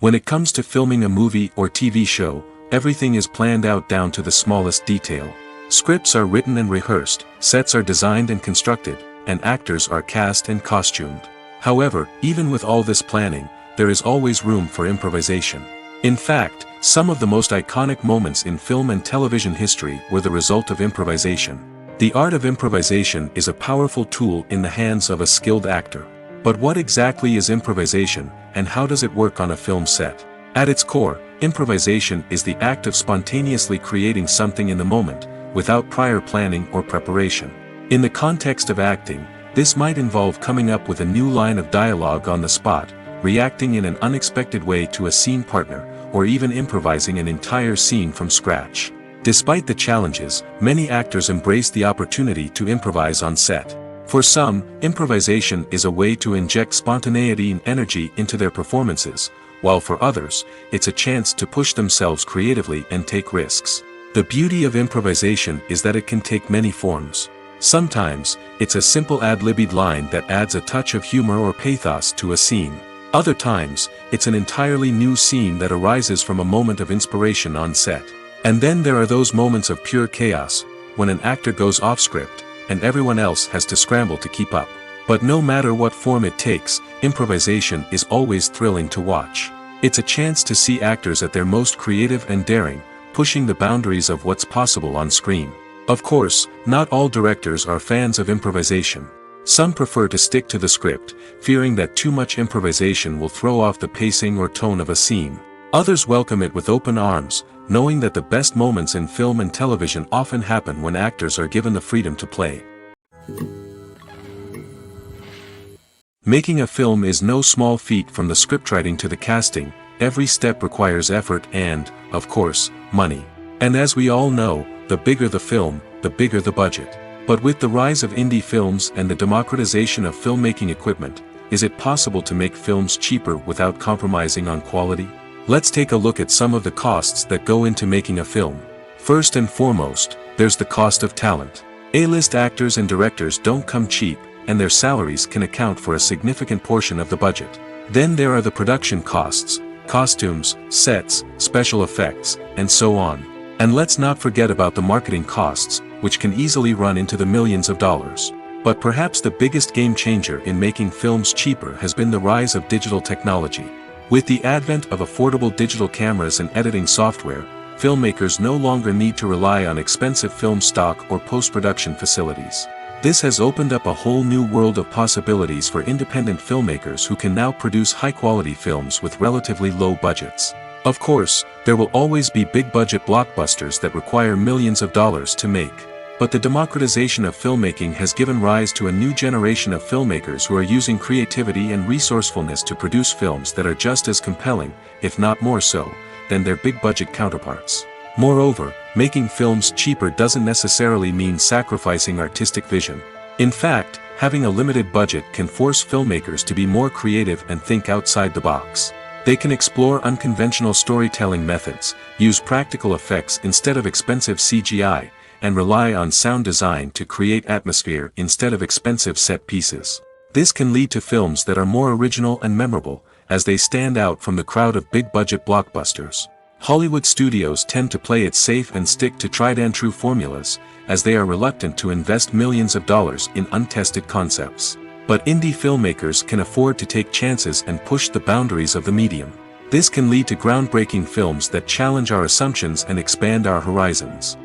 When it comes to filming a movie or TV show, everything is planned out down to the smallest detail. Scripts are written and rehearsed, sets are designed and constructed, and actors are cast and costumed. However, even with all this planning, there is always room for improvisation. In fact, some of the most iconic moments in film and television history were the result of improvisation. The art of improvisation is a powerful tool in the hands of a skilled actor. But what exactly is improvisation, and how does it work on a film set? At its core, improvisation is the act of spontaneously creating something in the moment, without prior planning or preparation. In the context of acting, this might involve coming up with a new line of dialogue on the spot, reacting in an unexpected way to a scene partner, or even improvising an entire scene from scratch. Despite the challenges, many actors embrace the opportunity to improvise on set. For some, improvisation is a way to inject spontaneity and energy into their performances, while for others, it's a chance to push themselves creatively and take risks. The beauty of improvisation is that it can take many forms. Sometimes, it's a simple ad-libbed line that adds a touch of humor or pathos to a scene. Other times, it's an entirely new scene that arises from a moment of inspiration on set. And then there are those moments of pure chaos, when an actor goes off script, and everyone else has to scramble to keep up. But no matter what form it takes, improvisation is always thrilling to watch. It's a chance to see actors at their most creative and daring, pushing the boundaries of what's possible on screen. Of course, not all directors are fans of improvisation. Some prefer to stick to the script, fearing that too much improvisation will throw off the pacing or tone of a scene. Others welcome it with open arms, knowing that the best moments in film and television often happen when actors are given the freedom to play. Making a film is no small feat. From the scriptwriting to the casting, every step requires effort and, of course, money. And as we all know, the bigger the film, the bigger the budget. But with the rise of indie films and the democratization of filmmaking equipment, is it possible to make films cheaper without compromising on quality? Let's take a look at some of the costs that go into making a film. First and foremost, there's the cost of talent. A-list actors and directors don't come cheap, and their salaries can account for a significant portion of the budget. Then there are the production costs, costumes, sets, special effects, and so on. And let's not forget about the marketing costs, which can easily run into the millions of dollars. But perhaps the biggest game changer in making films cheaper has been the rise of digital technology. With the advent of affordable digital cameras and editing software, filmmakers no longer need to rely on expensive film stock or post-production facilities. This has opened up a whole new world of possibilities for independent filmmakers who can now produce high-quality films with relatively low budgets. Of course, there will always be big-budget blockbusters that require millions of dollars to make. But the democratization of filmmaking has given rise to a new generation of filmmakers who are using creativity and resourcefulness to produce films that are just as compelling, if not more so, than their big-budget counterparts. Moreover, making films cheaper doesn't necessarily mean sacrificing artistic vision. In fact, having a limited budget can force filmmakers to be more creative and think outside the box. They can explore unconventional storytelling methods, use practical effects instead of expensive CGI, and rely on sound design to create atmosphere instead of expensive set pieces. This can lead to films that are more original and memorable, as they stand out from the crowd of big-budget blockbusters. Hollywood studios tend to play it safe and stick to tried-and-true formulas, as they are reluctant to invest millions of dollars in untested concepts. But indie filmmakers can afford to take chances and push the boundaries of the medium. This can lead to groundbreaking films that challenge our assumptions and expand our horizons.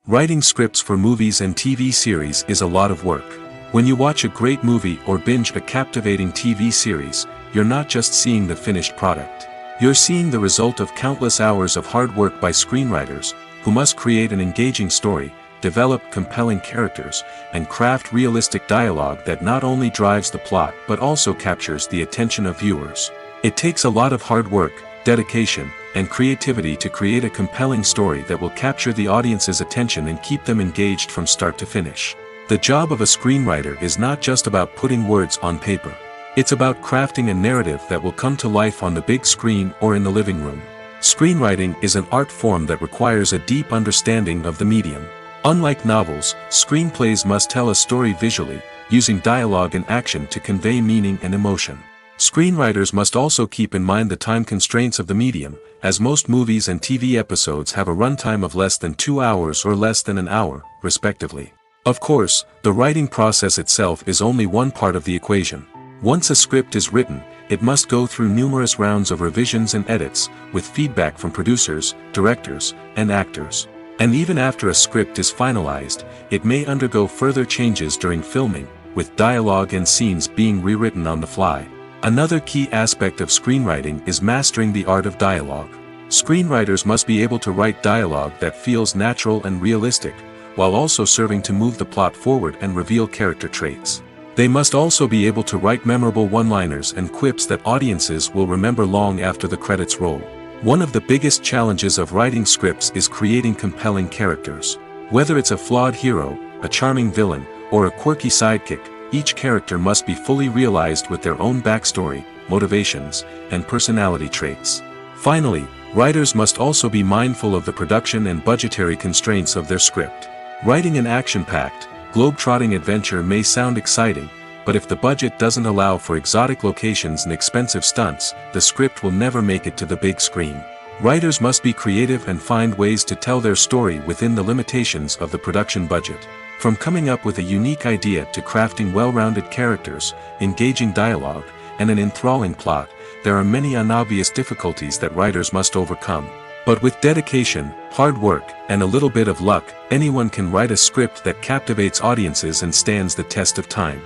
Writing scripts for movies and TV series is a lot of work. When you watch a great movie or binge a captivating TV series, you're not just seeing the finished product. You're seeing the result of countless hours of hard work by screenwriters, who must create an engaging story, develop compelling characters, and craft realistic dialogue that not only drives the plot but also captures the attention of viewers. It takes a lot of hard work, dedication, and creativity to create a compelling story that will capture the audience's attention and keep them engaged from start to finish. The job of a screenwriter is not just about putting words on paper. It's about crafting a narrative that will come to life on the big screen or in the living room. Screenwriting is an art form that requires a deep understanding of the medium. Unlike novels, screenplays must tell a story visually, using dialogue and action to convey meaning and emotion. Screenwriters must also keep in mind the time constraints of the medium, as most movies and TV episodes have a runtime of less than 2 hours or less than an hour, respectively. Of course, the writing process itself is only one part of the equation. Once a script is written, it must go through numerous rounds of revisions and edits, with feedback from producers, directors, and actors. And even after a script is finalized, it may undergo further changes during filming, with dialogue and scenes being rewritten on the fly. Another key aspect of screenwriting is mastering the art of dialogue. Screenwriters must be able to write dialogue that feels natural and realistic, while also serving to move the plot forward and reveal character traits. They must also be able to write memorable one-liners and quips that audiences will remember long after the credits roll. One of the biggest challenges of writing scripts is creating compelling characters. Whether it's a flawed hero, a charming villain, or a quirky sidekick, each character must be fully realized with their own backstory, motivations, and personality traits. Finally, writers must also be mindful of the production and budgetary constraints of their script. Writing an action-packed, globe-trotting adventure may sound exciting, but if the budget doesn't allow for exotic locations and expensive stunts, the script will never make it to the big screen. Writers must be creative and find ways to tell their story within the limitations of the production budget. From coming up with a unique idea to crafting well-rounded characters, engaging dialogue, and an enthralling plot, there are many unobvious difficulties that writers must overcome. But with dedication, hard work, and a little bit of luck, anyone can write a script that captivates audiences and stands the test of time.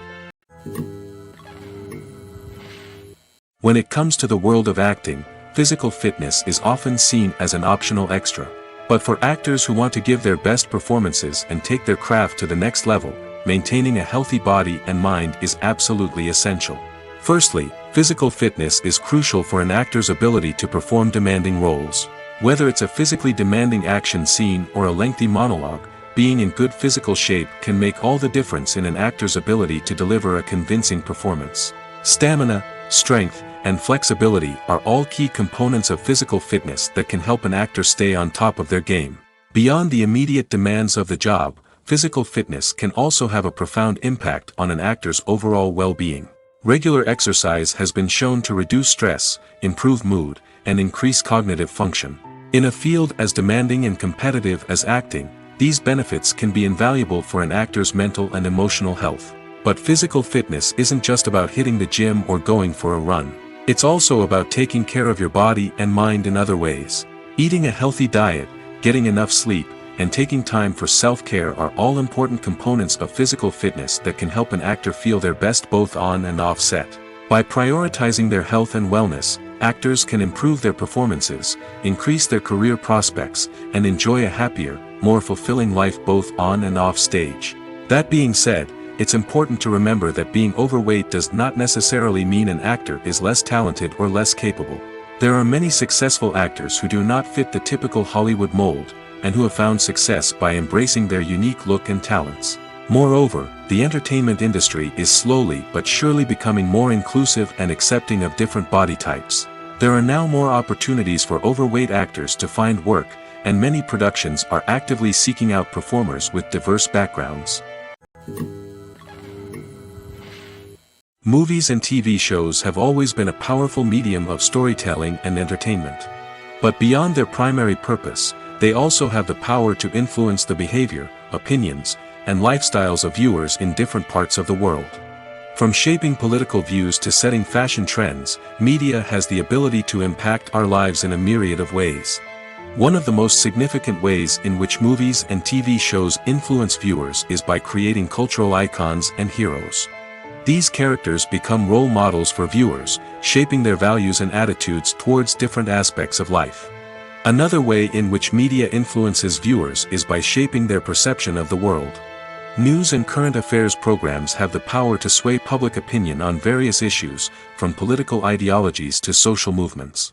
When it comes to the world of acting, physical fitness is often seen as an optional extra. But for actors who want to give their best performances and take their craft to the next level, maintaining a healthy body and mind is absolutely essential. Firstly, physical fitness is crucial for an actor's ability to perform demanding roles. Whether it's a physically demanding action scene or a lengthy monologue, being in good physical shape can make all the difference in an actor's ability to deliver a convincing performance. Stamina, strength, and flexibility are all key components of physical fitness that can help an actor stay on top of their game. Beyond the immediate demands of the job, physical fitness can also have a profound impact on an actor's overall well-being. Regular exercise has been shown to reduce stress, improve mood, and increase cognitive function. In a field as demanding and competitive as acting, these benefits can be invaluable for an actor's mental and emotional health. But physical fitness isn't just about hitting the gym or going for a run. It's also about taking care of your body and mind in other ways. Eating a healthy diet, getting enough sleep, and taking time for self-care are all important components of physical fitness that can help an actor feel their best both on and off set. By prioritizing their health and wellness, actors can improve their performances, increase their career prospects, and enjoy a happier, more fulfilling life both on and off stage. That being said, it's important to remember that being overweight does not necessarily mean an actor is less talented or less capable. There are many successful actors who do not fit the typical Hollywood mold, and who have found success by embracing their unique look and talents. Moreover, the entertainment industry is slowly but surely becoming more inclusive and accepting of different body types. There are now more opportunities for overweight actors to find work, and many productions are actively seeking out performers with diverse backgrounds. Movies and TV shows have always been a powerful medium of storytelling and entertainment. But beyond their primary purpose, they also have the power to influence the behavior, opinions, and lifestyles of viewers in different parts of the world. From shaping political views to setting fashion trends, media has the ability to impact our lives in a myriad of ways. One of the most significant ways in which movies and TV shows influence viewers is by creating cultural icons and heroes. These characters become role models for viewers, shaping their values and attitudes towards different aspects of life. Another way in which media influences viewers is by shaping their perception of the world. News and current affairs programs have the power to sway public opinion on various issues, from political ideologies to social movements.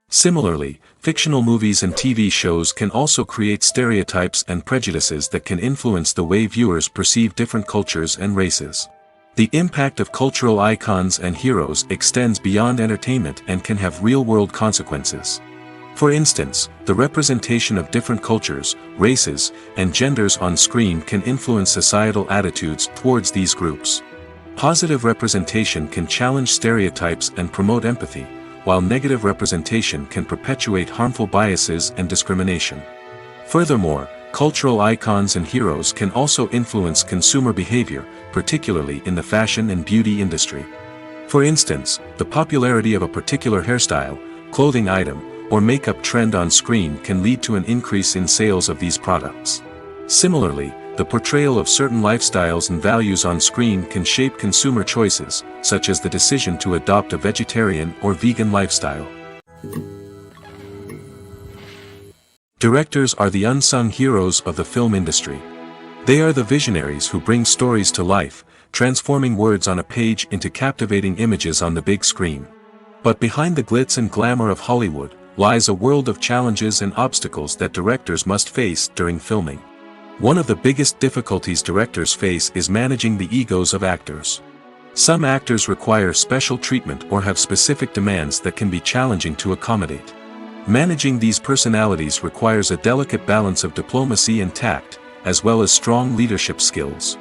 Similarly, fictional movies and TV shows can also create stereotypes and prejudices that can influence the way viewers perceive different cultures and races. The impact of cultural icons and heroes extends beyond entertainment and can have real-world consequences. For instance, the representation of different cultures, races, and genders on screen can influence societal attitudes towards these groups. Positive representation can challenge stereotypes and promote empathy, while negative representation can perpetuate harmful biases and discrimination. Furthermore, cultural icons and heroes can also influence consumer behavior, particularly in the fashion and beauty industry. For instance, the popularity of a particular hairstyle, clothing item, or makeup trend on screen can lead to an increase in sales of these products. Similarly, the portrayal of certain lifestyles and values on screen can shape consumer choices, such as the decision to adopt a vegetarian or vegan lifestyle. Directors are the unsung heroes of the film industry. They are the visionaries who bring stories to life, transforming words on a page into captivating images on the big screen. But behind the glitz and glamour of Hollywood lies a world of challenges and obstacles that directors must face during filming. One of the biggest difficulties directors face is managing the egos of actors. Some actors require special treatment or have specific demands that can be challenging to accommodate. Managing these personalities requires a delicate balance of diplomacy and tact, as well as strong leadership skills.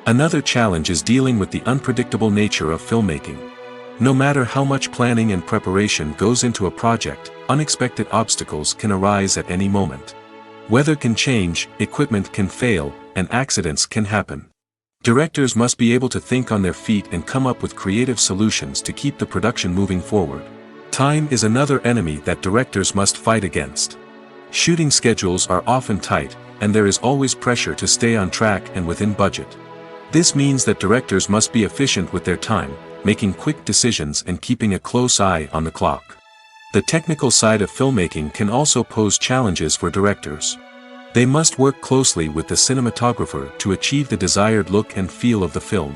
Another challenge is dealing with the unpredictable nature of filmmaking. No matter how much planning and preparation goes into a project, unexpected obstacles can arise at any moment. Weather can change, equipment can fail, and accidents can happen. Directors must be able to think on their feet and come up with creative solutions to keep the production moving forward. Time is another enemy that directors must fight against. Shooting schedules are often tight, and there is always pressure to stay on track and within budget. This means that directors must be efficient with their time, making quick decisions and keeping a close eye on the clock. The technical side of filmmaking can also pose challenges for directors. They must work closely with the cinematographer to achieve the desired look and feel of the film.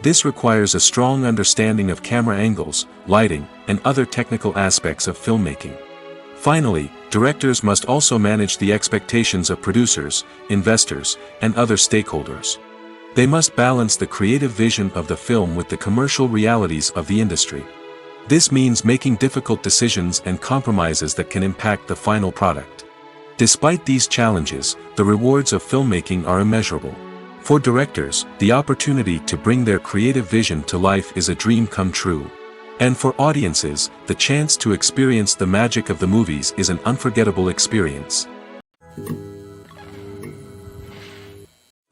This requires a strong understanding of camera angles, lighting, and other technical aspects of filmmaking. Finally, directors must also manage the expectations of producers, investors, and other stakeholders. They must balance the creative vision of the film with the commercial realities of the industry. This means making difficult decisions and compromises that can impact the final product. Despite these challenges, the rewards of filmmaking are immeasurable. For directors, the opportunity to bring their creative vision to life is a dream come true. And for audiences, the chance to experience the magic of the movies is an unforgettable experience.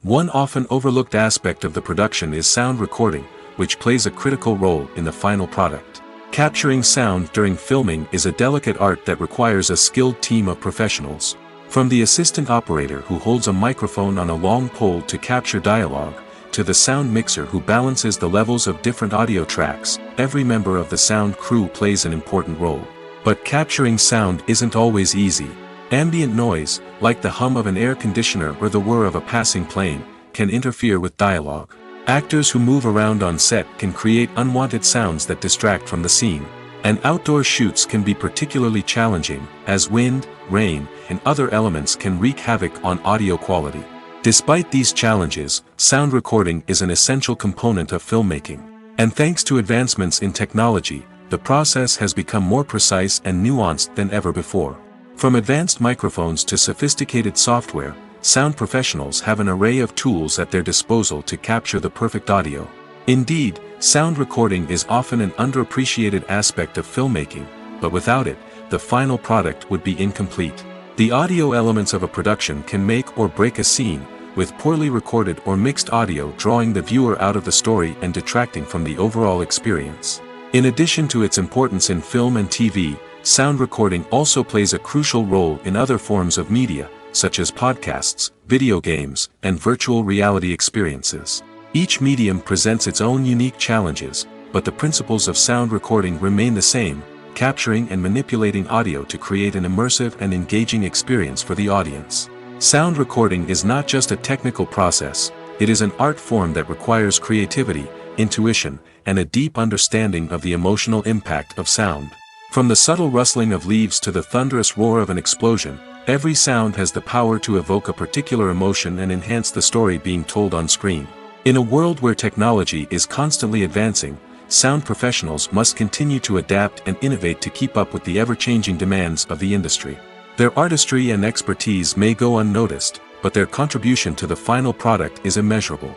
One often overlooked aspect of the production is sound recording, which plays a critical role in the final product. Capturing sound during filming is a delicate art that requires a skilled team of professionals. From the assistant operator who holds a microphone on a long pole to capture dialogue, to the sound mixer who balances the levels of different audio tracks, every member of the sound crew plays an important role. But capturing sound isn't always easy. Ambient noise, like the hum of an air conditioner or the whir of a passing plane, can interfere with dialogue. Actors who move around on set can create unwanted sounds that distract from the scene. And outdoor shoots can be particularly challenging, as wind, rain, and other elements can wreak havoc on audio quality. Despite these challenges, sound recording is an essential component of filmmaking. And thanks to advancements in technology, the process has become more precise and nuanced than ever before. From advanced microphones to sophisticated software, sound professionals have an array of tools at their disposal to capture the perfect audio. Indeed, sound recording is often an underappreciated aspect of filmmaking, but without it, the final product would be incomplete. The audio elements of a production can make or break a scene, with poorly recorded or mixed audio drawing the viewer out of the story and detracting from the overall experience. In addition to its importance in film and TV, sound recording also plays a crucial role in other forms of media, such as podcasts, video games, and virtual reality experiences. Each medium presents its own unique challenges, but the principles of sound recording remain the same, capturing and manipulating audio to create an immersive and engaging experience for the audience. Sound recording is not just a technical process, it is an art form that requires creativity, intuition, and a deep understanding of the emotional impact of sound. From the subtle rustling of leaves to the thunderous roar of an explosion, every sound has the power to evoke a particular emotion and enhance the story being told on screen. In a world where technology is constantly advancing, sound professionals must continue to adapt and innovate to keep up with the ever-changing demands of the industry. Their artistry and expertise may go unnoticed, but their contribution to the final product is immeasurable.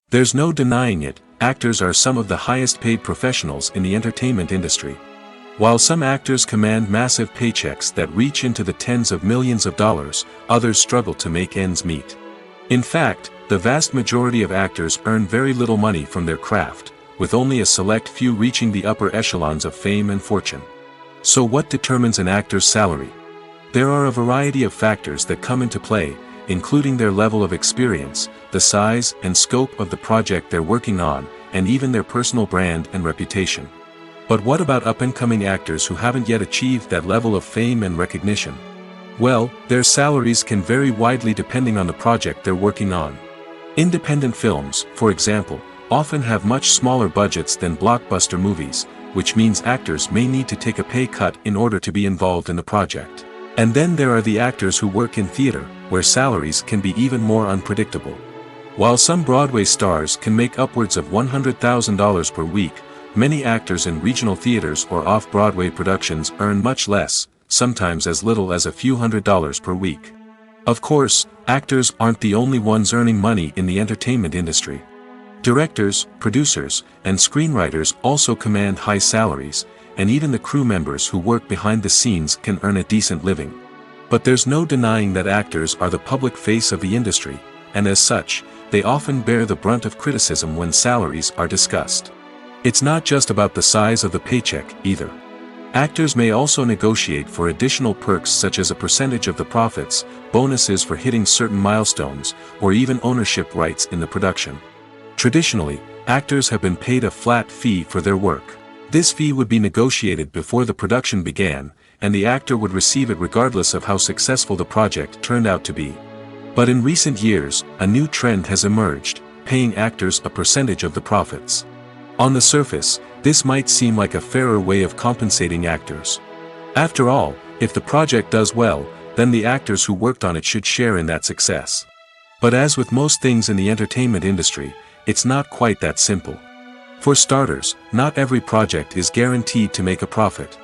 There's no denying it, actors are some of the highest-paid professionals in the entertainment industry. While some actors command massive paychecks that reach into the tens of millions of dollars, others struggle to make ends meet. In fact, the vast majority of actors earn very little money from their craft, with only a select few reaching the upper echelons of fame and fortune. So what determines an actor's salary? There are a variety of factors that come into play, including their level of experience, the size and scope of the project they're working on, and even their personal brand and reputation. But what about up-and-coming actors who haven't yet achieved that level of fame and recognition? Well, their salaries can vary widely depending on the project they're working on. Independent films, for example, often have much smaller budgets than blockbuster movies, which means actors may need to take a pay cut in order to be involved in the project. And then there are the actors who work in theater, where salaries can be even more unpredictable. While some Broadway stars can make upwards of $100,000 per week, many actors in regional theaters or off-Broadway productions earn much less, sometimes as little as a few $100s per week. Of course, actors aren't the only ones earning money in the entertainment industry. Directors, producers, and screenwriters also command high salaries, and even the crew members who work behind the scenes can earn a decent living. But there's no denying that actors are the public face of the industry, and as such, they often bear the brunt of criticism when salaries are discussed. It's not just about the size of the paycheck, either. Actors may also negotiate for additional perks such as a percentage of the profits, bonuses for hitting certain milestones, or even ownership rights in the production. Traditionally, actors have been paid a flat fee for their work. This fee would be negotiated before the production began, and the actor would receive it regardless of how successful the project turned out to be. But in recent years, a new trend has emerged, paying actors a percentage of the profits. On the surface, this might seem like a fairer way of compensating actors. After all, if the project does well, then the actors who worked on it should share in that success. But as with most things in the entertainment industry, it's not quite that simple. For starters, not every project is guaranteed to make a profit.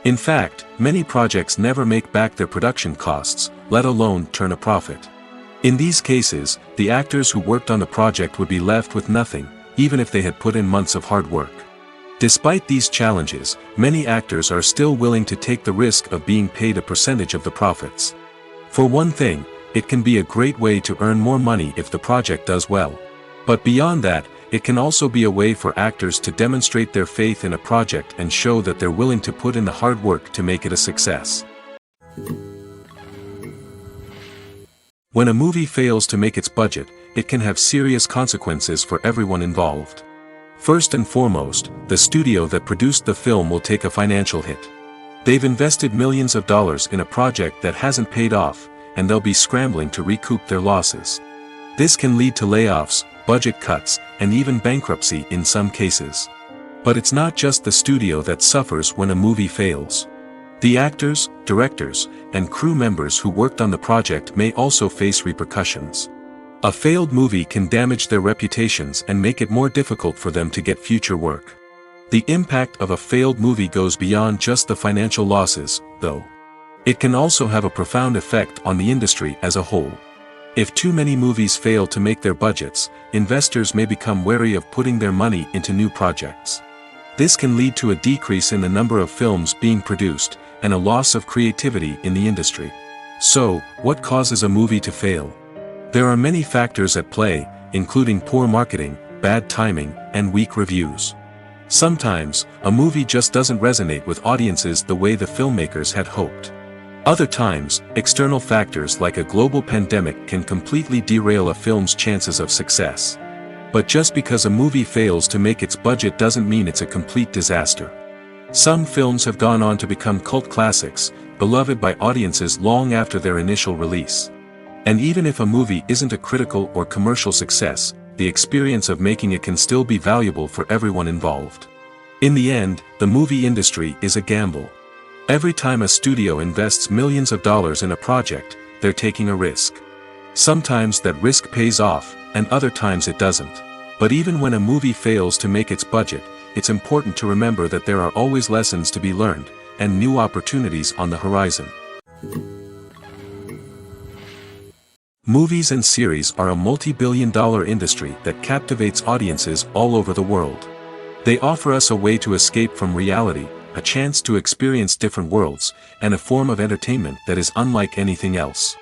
In fact, many projects never make back their production costs, let alone turn a profit. In these cases, the actors who worked on the project would be left with nothing, even if they had put in months of hard work. Despite these challenges, many actors are still willing to take the risk of being paid a percentage of the profits. For one thing, it can be a great way to earn more money if the project does well. But beyond that, it can also be a way for actors to demonstrate their faith in a project and show that they're willing to put in the hard work to make it a success. When a movie fails to make its budget, it can have serious consequences for everyone involved. First and foremost, the studio that produced the film will take a financial hit. They've invested millions of dollars in a project that hasn't paid off, and they'll be scrambling to recoup their losses. This can lead to layoffs, budget cuts, and even bankruptcy in some cases. But it's not just the studio that suffers when a movie fails. The actors, directors, and crew members who worked on the project may also face repercussions. A failed movie can damage their reputations and make it more difficult for them to get future work. The impact of a failed movie goes beyond just the financial losses, though. It can also have a profound effect on the industry as a whole. If too many movies fail to make their budgets, investors may become wary of putting their money into new projects. This can lead to a decrease in the number of films being produced, and a loss of creativity in the industry. So, what causes a movie to fail? There are many factors at play, including poor marketing, bad timing, and weak reviews. Sometimes, a movie just doesn't resonate with audiences the way the filmmakers had hoped. Other times, external factors like a global pandemic can completely derail a film's chances of success. But just because a movie fails to make its budget doesn't mean it's a complete disaster. Some films have gone on to become cult classics, beloved by audiences long after their initial release. And even if a movie isn't a critical or commercial success, the experience of making it can still be valuable for everyone involved. In the end, the movie industry is a gamble. Every time a studio invests millions of dollars in a project, they're taking a risk. Sometimes that risk pays off, and other times it doesn't. But even when a movie fails to make its budget, it's important to remember that there are always lessons to be learned, and new opportunities on the horizon. Movies and series are a multi-billion-dollar industry that captivates audiences all over the world. They offer us a way to escape from reality, a chance to experience different worlds, and a form of entertainment that is unlike anything else.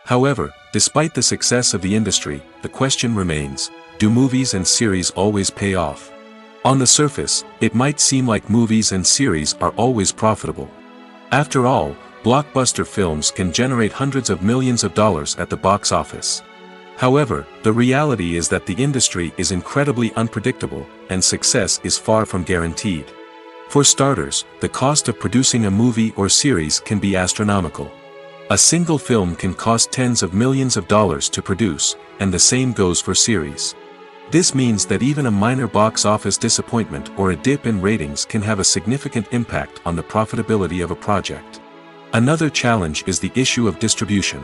However, despite the success of the industry, the question remains, do movies and series always pay off? On the surface, it might seem like movies and series are always profitable. After all, blockbuster films can generate hundreds of millions of dollars at the box office. However, the reality is that the industry is incredibly unpredictable, and success is far from guaranteed. For starters, the cost of producing a movie or series can be astronomical. A single film can cost tens of millions of dollars to produce, and the same goes for series. This means that even a minor box office disappointment or a dip in ratings can have a significant impact on the profitability of a project. Another challenge is the issue of distribution.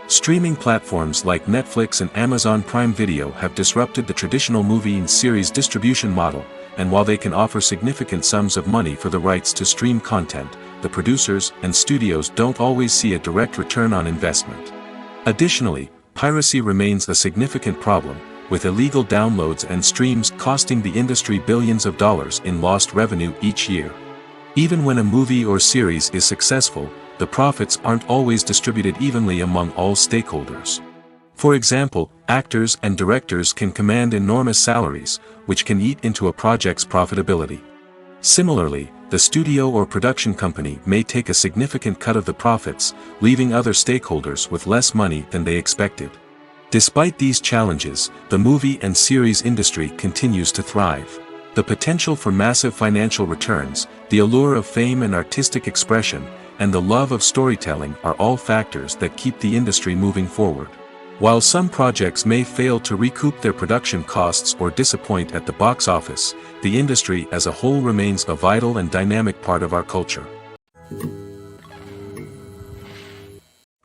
Streaming platforms like Netflix and Amazon Prime Video have disrupted the traditional movie and series distribution model, and while they can offer significant sums of money for the rights to stream content, the producers and studios don't always see a direct return on investment. Additionally, piracy remains a significant problem, with illegal downloads and streams costing the industry billions of dollars in lost revenue each year. Even when a movie or series is successful, the profits aren't always distributed evenly among all stakeholders. For example, actors and directors can command enormous salaries, which can eat into a project's profitability. Similarly, the studio or production company may take a significant cut of the profits, leaving other stakeholders with less money than they expected. Despite these challenges, the movie and series industry continues to thrive. The potential for massive financial returns, the allure of fame and artistic expression, and the love of storytelling are all factors that keep the industry moving forward. While some projects may fail to recoup their production costs or disappoint at the box office, the industry as a whole remains a vital and dynamic part of our culture.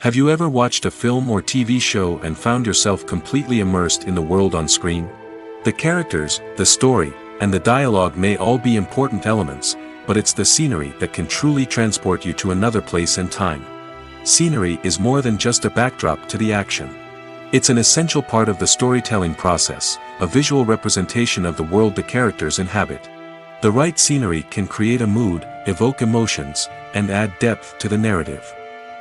Have you ever watched a film or TV show and found yourself completely immersed in the world on screen? The characters, the story, and the dialogue may all be important elements, but it's the scenery that can truly transport you to another place and time. Scenery is more than just a backdrop to the action. It's an essential part of the storytelling process, a visual representation of the world the characters inhabit. The right scenery can create a mood, evoke emotions, and add depth to the narrative.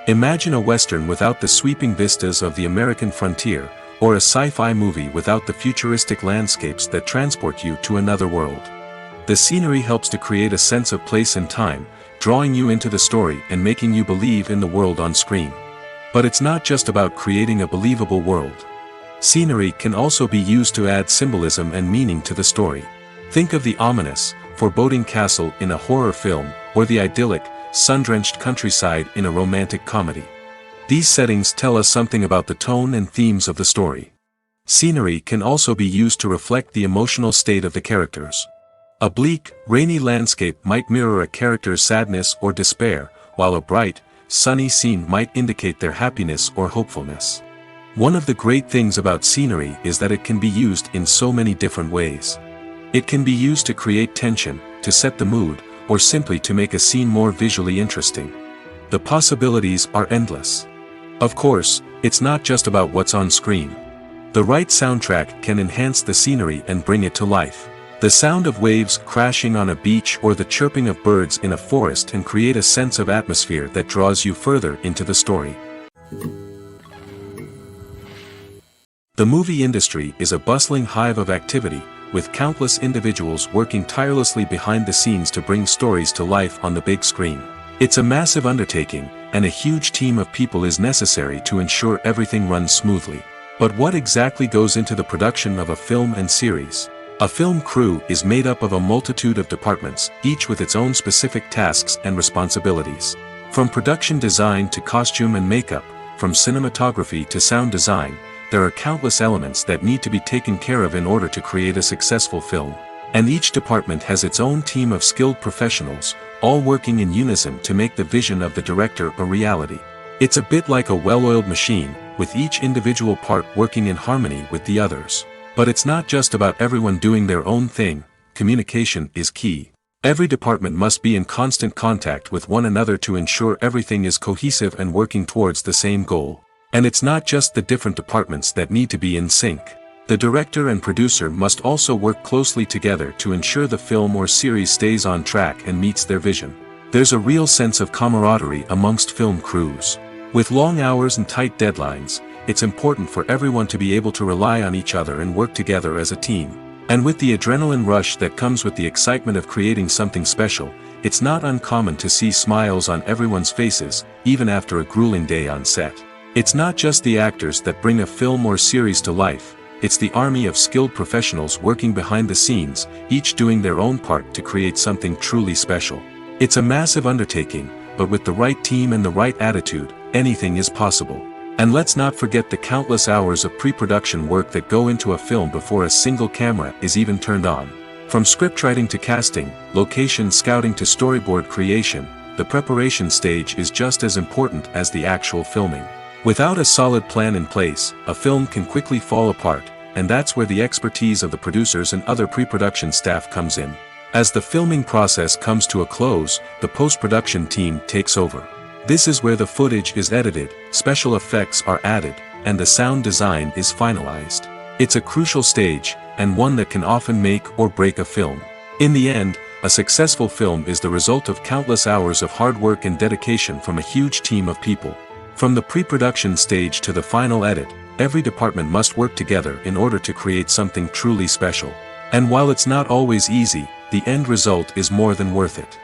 Imagine a Western without the sweeping vistas of the American frontier, or a sci-fi movie without the futuristic landscapes that transport you to another world. The scenery helps to create a sense of place and time, drawing you into the story and making you believe in the world on screen. But it's not just about creating a believable world. Scenery can also be used to add symbolism and meaning to the story. Think of the ominous, foreboding castle in a horror film, or the idyllic, sun-drenched countryside in a romantic comedy. These settings tell us something about the tone and themes of the story. Scenery can also be used to reflect the emotional state of the characters. A bleak, rainy landscape might mirror a character's sadness or despair, while a bright, sunny scene might indicate their happiness or hopefulness. One of the great things about scenery is that it can be used in so many different ways. It can be used to create tension, to set the mood, or simply to make a scene more visually interesting. The possibilities are endless. Of course, it's not just about what's on screen. The right soundtrack can enhance the scenery and bring it to life. The sound of waves crashing on a beach or the chirping of birds in a forest can create a sense of atmosphere that draws you further into the story. The movie industry is a bustling hive of activity, with countless individuals working tirelessly behind the scenes to bring stories to life on the big screen. It's a massive undertaking, and a huge team of people is necessary to ensure everything runs smoothly. But what exactly goes into the production of a film and series? A film crew is made up of a multitude of departments, each with its own specific tasks and responsibilities. From production design to costume and makeup, from cinematography to sound design, there are countless elements that need to be taken care of in order to create a successful film. And each department has its own team of skilled professionals, all working in unison to make the vision of the director a reality. It's a bit like a well-oiled machine, with each individual part working in harmony with the others. But it's not just about everyone doing their own thing. Communication is key. Every department must be in constant contact with one another to ensure everything is cohesive and working towards the same goal. And it's not just the different departments that need to be in sync. The director and producer must also work closely together to ensure the film or series stays on track and meets their vision. There's a real sense of camaraderie amongst film crews. With long hours and tight deadlines, it's important for everyone to be able to rely on each other and work together as a team. And with the adrenaline rush that comes with the excitement of creating something special, it's not uncommon to see smiles on everyone's faces, even after a grueling day on set. It's not just the actors that bring a film or series to life, it's the army of skilled professionals working behind the scenes, each doing their own part to create something truly special. It's a massive undertaking, but with the right team and the right attitude, anything is possible. And let's not forget the countless hours of pre-production work that go into a film before a single camera is even turned on. From scriptwriting to casting, location scouting to storyboard creation, the preparation stage is just as important as the actual filming. Without a solid plan in place, a film can quickly fall apart, and that's where the expertise of the producers and other pre-production staff comes in. As the filming process comes to a close, the post-production team takes over. This is where the footage is edited, special effects are added, and the sound design is finalized. It's a crucial stage, and one that can often make or break a film. In the end, a successful film is the result of countless hours of hard work and dedication from a huge team of people. From the pre-production stage to the final edit, every department must work together in order to create something truly special. And while it's not always easy, the end result is more than worth it.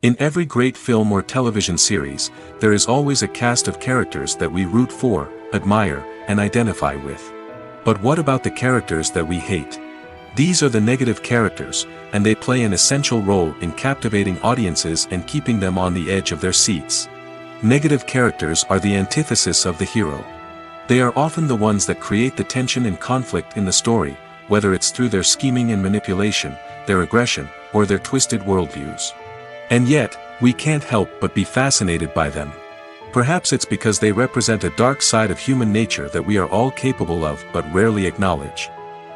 In every great film or television series, there is always a cast of characters that we root for, admire, and identify with. But what about the characters that we hate? These are the negative characters, and they play an essential role in captivating audiences and keeping them on the edge of their seats. Negative characters are the antithesis of the hero. They are often the ones that create the tension and conflict in the story, whether it's through their scheming and manipulation, their aggression, or their twisted worldviews. And yet, we can't help but be fascinated by them. Perhaps it's because they represent a dark side of human nature that we are all capable of but rarely acknowledge.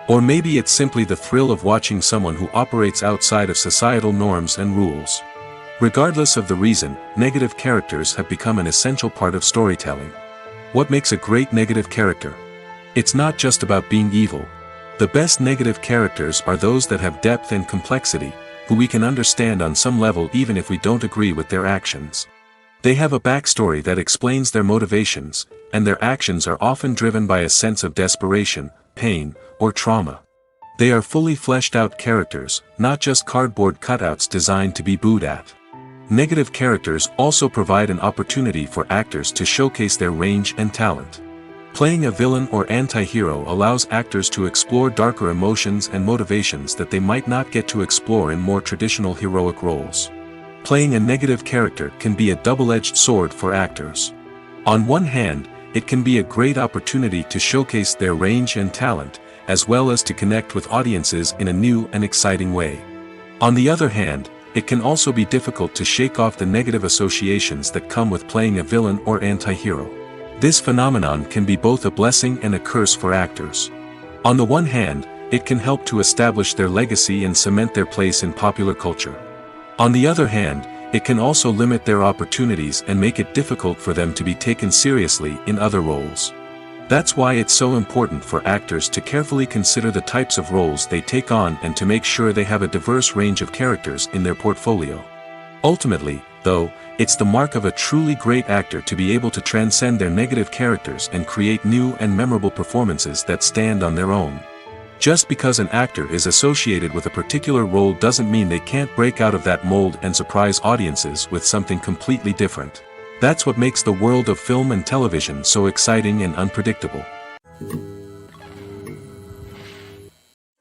Or maybe it's simply the thrill of watching someone who operates outside of societal norms and rules. Regardless of the reason, negative characters have become an essential part of storytelling. What makes a great negative character? It's not just about being evil. The best negative characters are those that have depth and complexity, who we can understand on some level even if we don't agree with their actions. They have a backstory that explains their motivations, and their actions are often driven by a sense of desperation, pain, or trauma. They are fully fleshed out characters, not just cardboard cutouts designed to be booed at. Negative characters also provide an opportunity for actors to showcase their range and talent. Playing a villain or anti-hero allows actors to explore darker emotions and motivations that they might not get to explore in more traditional heroic roles. Playing a negative character can be a double-edged sword for actors. On one hand, it can be a great opportunity to showcase their range and talent, as well as to connect with audiences in a new and exciting way. On the other hand, it can also be difficult to shake off the negative associations that come with playing a villain or anti-hero. This phenomenon can be both a blessing and a curse for actors. On the one hand, it can help to establish their legacy and cement their place in popular culture. On the other hand, it can also limit their opportunities and make it difficult for them to be taken seriously in other roles. That's why it's so important for actors to carefully consider the types of roles they take on and to make sure they have a diverse range of characters in their portfolio. Ultimately, though, it's the mark of a truly great actor to be able to transcend their negative characters and create new and memorable performances that stand on their own. Just because an actor is associated with a particular role doesn't mean they can't break out of that mold and surprise audiences with something completely different. That's what makes the world of film and television so exciting and unpredictable.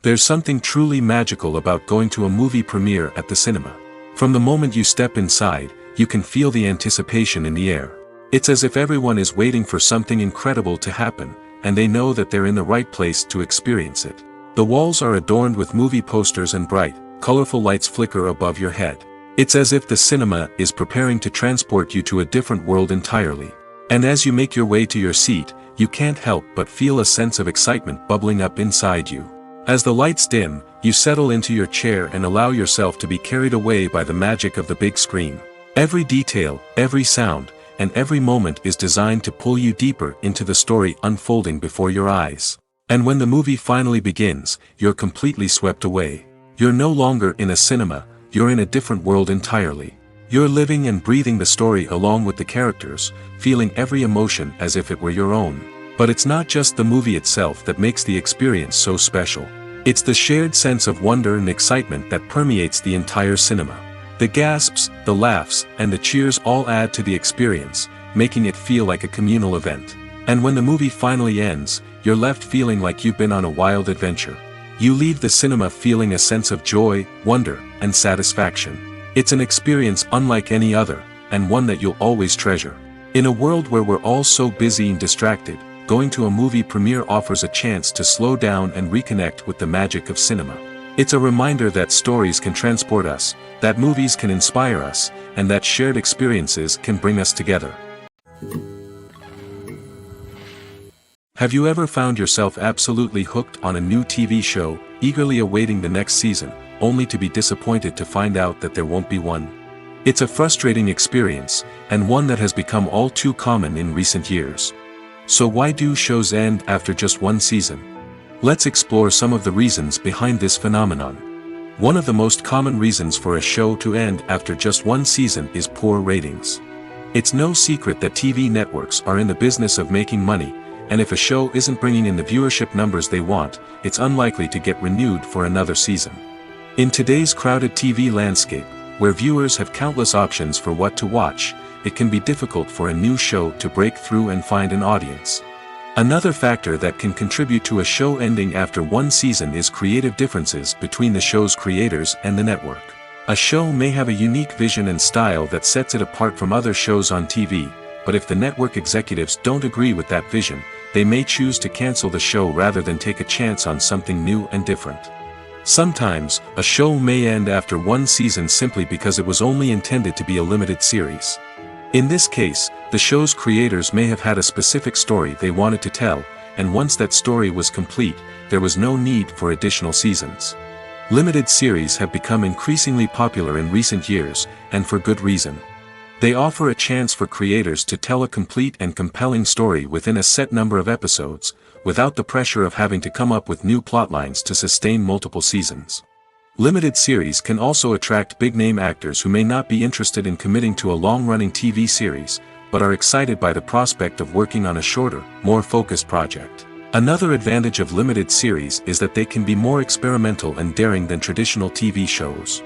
There's something truly magical about going to a movie premiere at the cinema. From the moment you step inside, you can feel the anticipation in the air. It's as if everyone is waiting for something incredible to happen, and they know that they're in the right place to experience it. The walls are adorned with movie posters and bright, colorful lights flicker above your head. It's as if the cinema is preparing to transport you to a different world entirely. And as you make your way to your seat, you can't help but feel a sense of excitement bubbling up inside you. As the lights dim, you settle into your chair and allow yourself to be carried away by the magic of the big screen. Every detail, every sound, and every moment is designed to pull you deeper into the story unfolding before your eyes. And when the movie finally begins, you're completely swept away. You're no longer in a cinema, you're in a different world entirely. You're living and breathing the story along with the characters, feeling every emotion as if it were your own. But it's not just the movie itself that makes the experience so special. It's the shared sense of wonder and excitement that permeates the entire cinema. The gasps, the laughs, and the cheers all add to the experience, making it feel like a communal event. And when the movie finally ends, you're left feeling like you've been on a wild adventure. You leave the cinema feeling a sense of joy, wonder, and satisfaction. It's an experience unlike any other, and one that you'll always treasure. In a world where we're all so busy and distracted, going to a movie premiere offers a chance to slow down and reconnect with the magic of cinema. It's a reminder that stories can transport us, that movies can inspire us, and that shared experiences can bring us together. Have you ever found yourself absolutely hooked on a new TV show, eagerly awaiting the next season, only to be disappointed to find out that there won't be one? It's a frustrating experience, and one that has become all too common in recent years. So why do shows end after just one season? Let's explore some of the reasons behind this phenomenon. One of the most common reasons for a show to end after just one season is poor ratings. It's no secret that TV networks are in the business of making money, and if a show isn't bringing in the viewership numbers they want, it's unlikely to get renewed for another season. In today's crowded TV landscape, where viewers have countless options for what to watch, it can be difficult for a new show to break through and find an audience. Another factor that can contribute to a show ending after one season is creative differences between the show's creators and the network. A show may have a unique vision and style that sets it apart from other shows on TV, but if the network executives don't agree with that vision, they may choose to cancel the show rather than take a chance on something new and different. Sometimes, a show may end after one season simply because it was only intended to be a limited series. In this case, the show's creators may have had a specific story they wanted to tell, and once that story was complete, there was no need for additional seasons. Limited series have become increasingly popular in recent years, and for good reason. They offer a chance for creators to tell a complete and compelling story within a set number of episodes, without the pressure of having to come up with new plotlines to sustain multiple seasons. Limited series can also attract big-name actors who may not be interested in committing to a long-running TV series, but are excited by the prospect of working on a shorter, more focused project. Another advantage of limited series is that they can be more experimental and daring than traditional TV shows.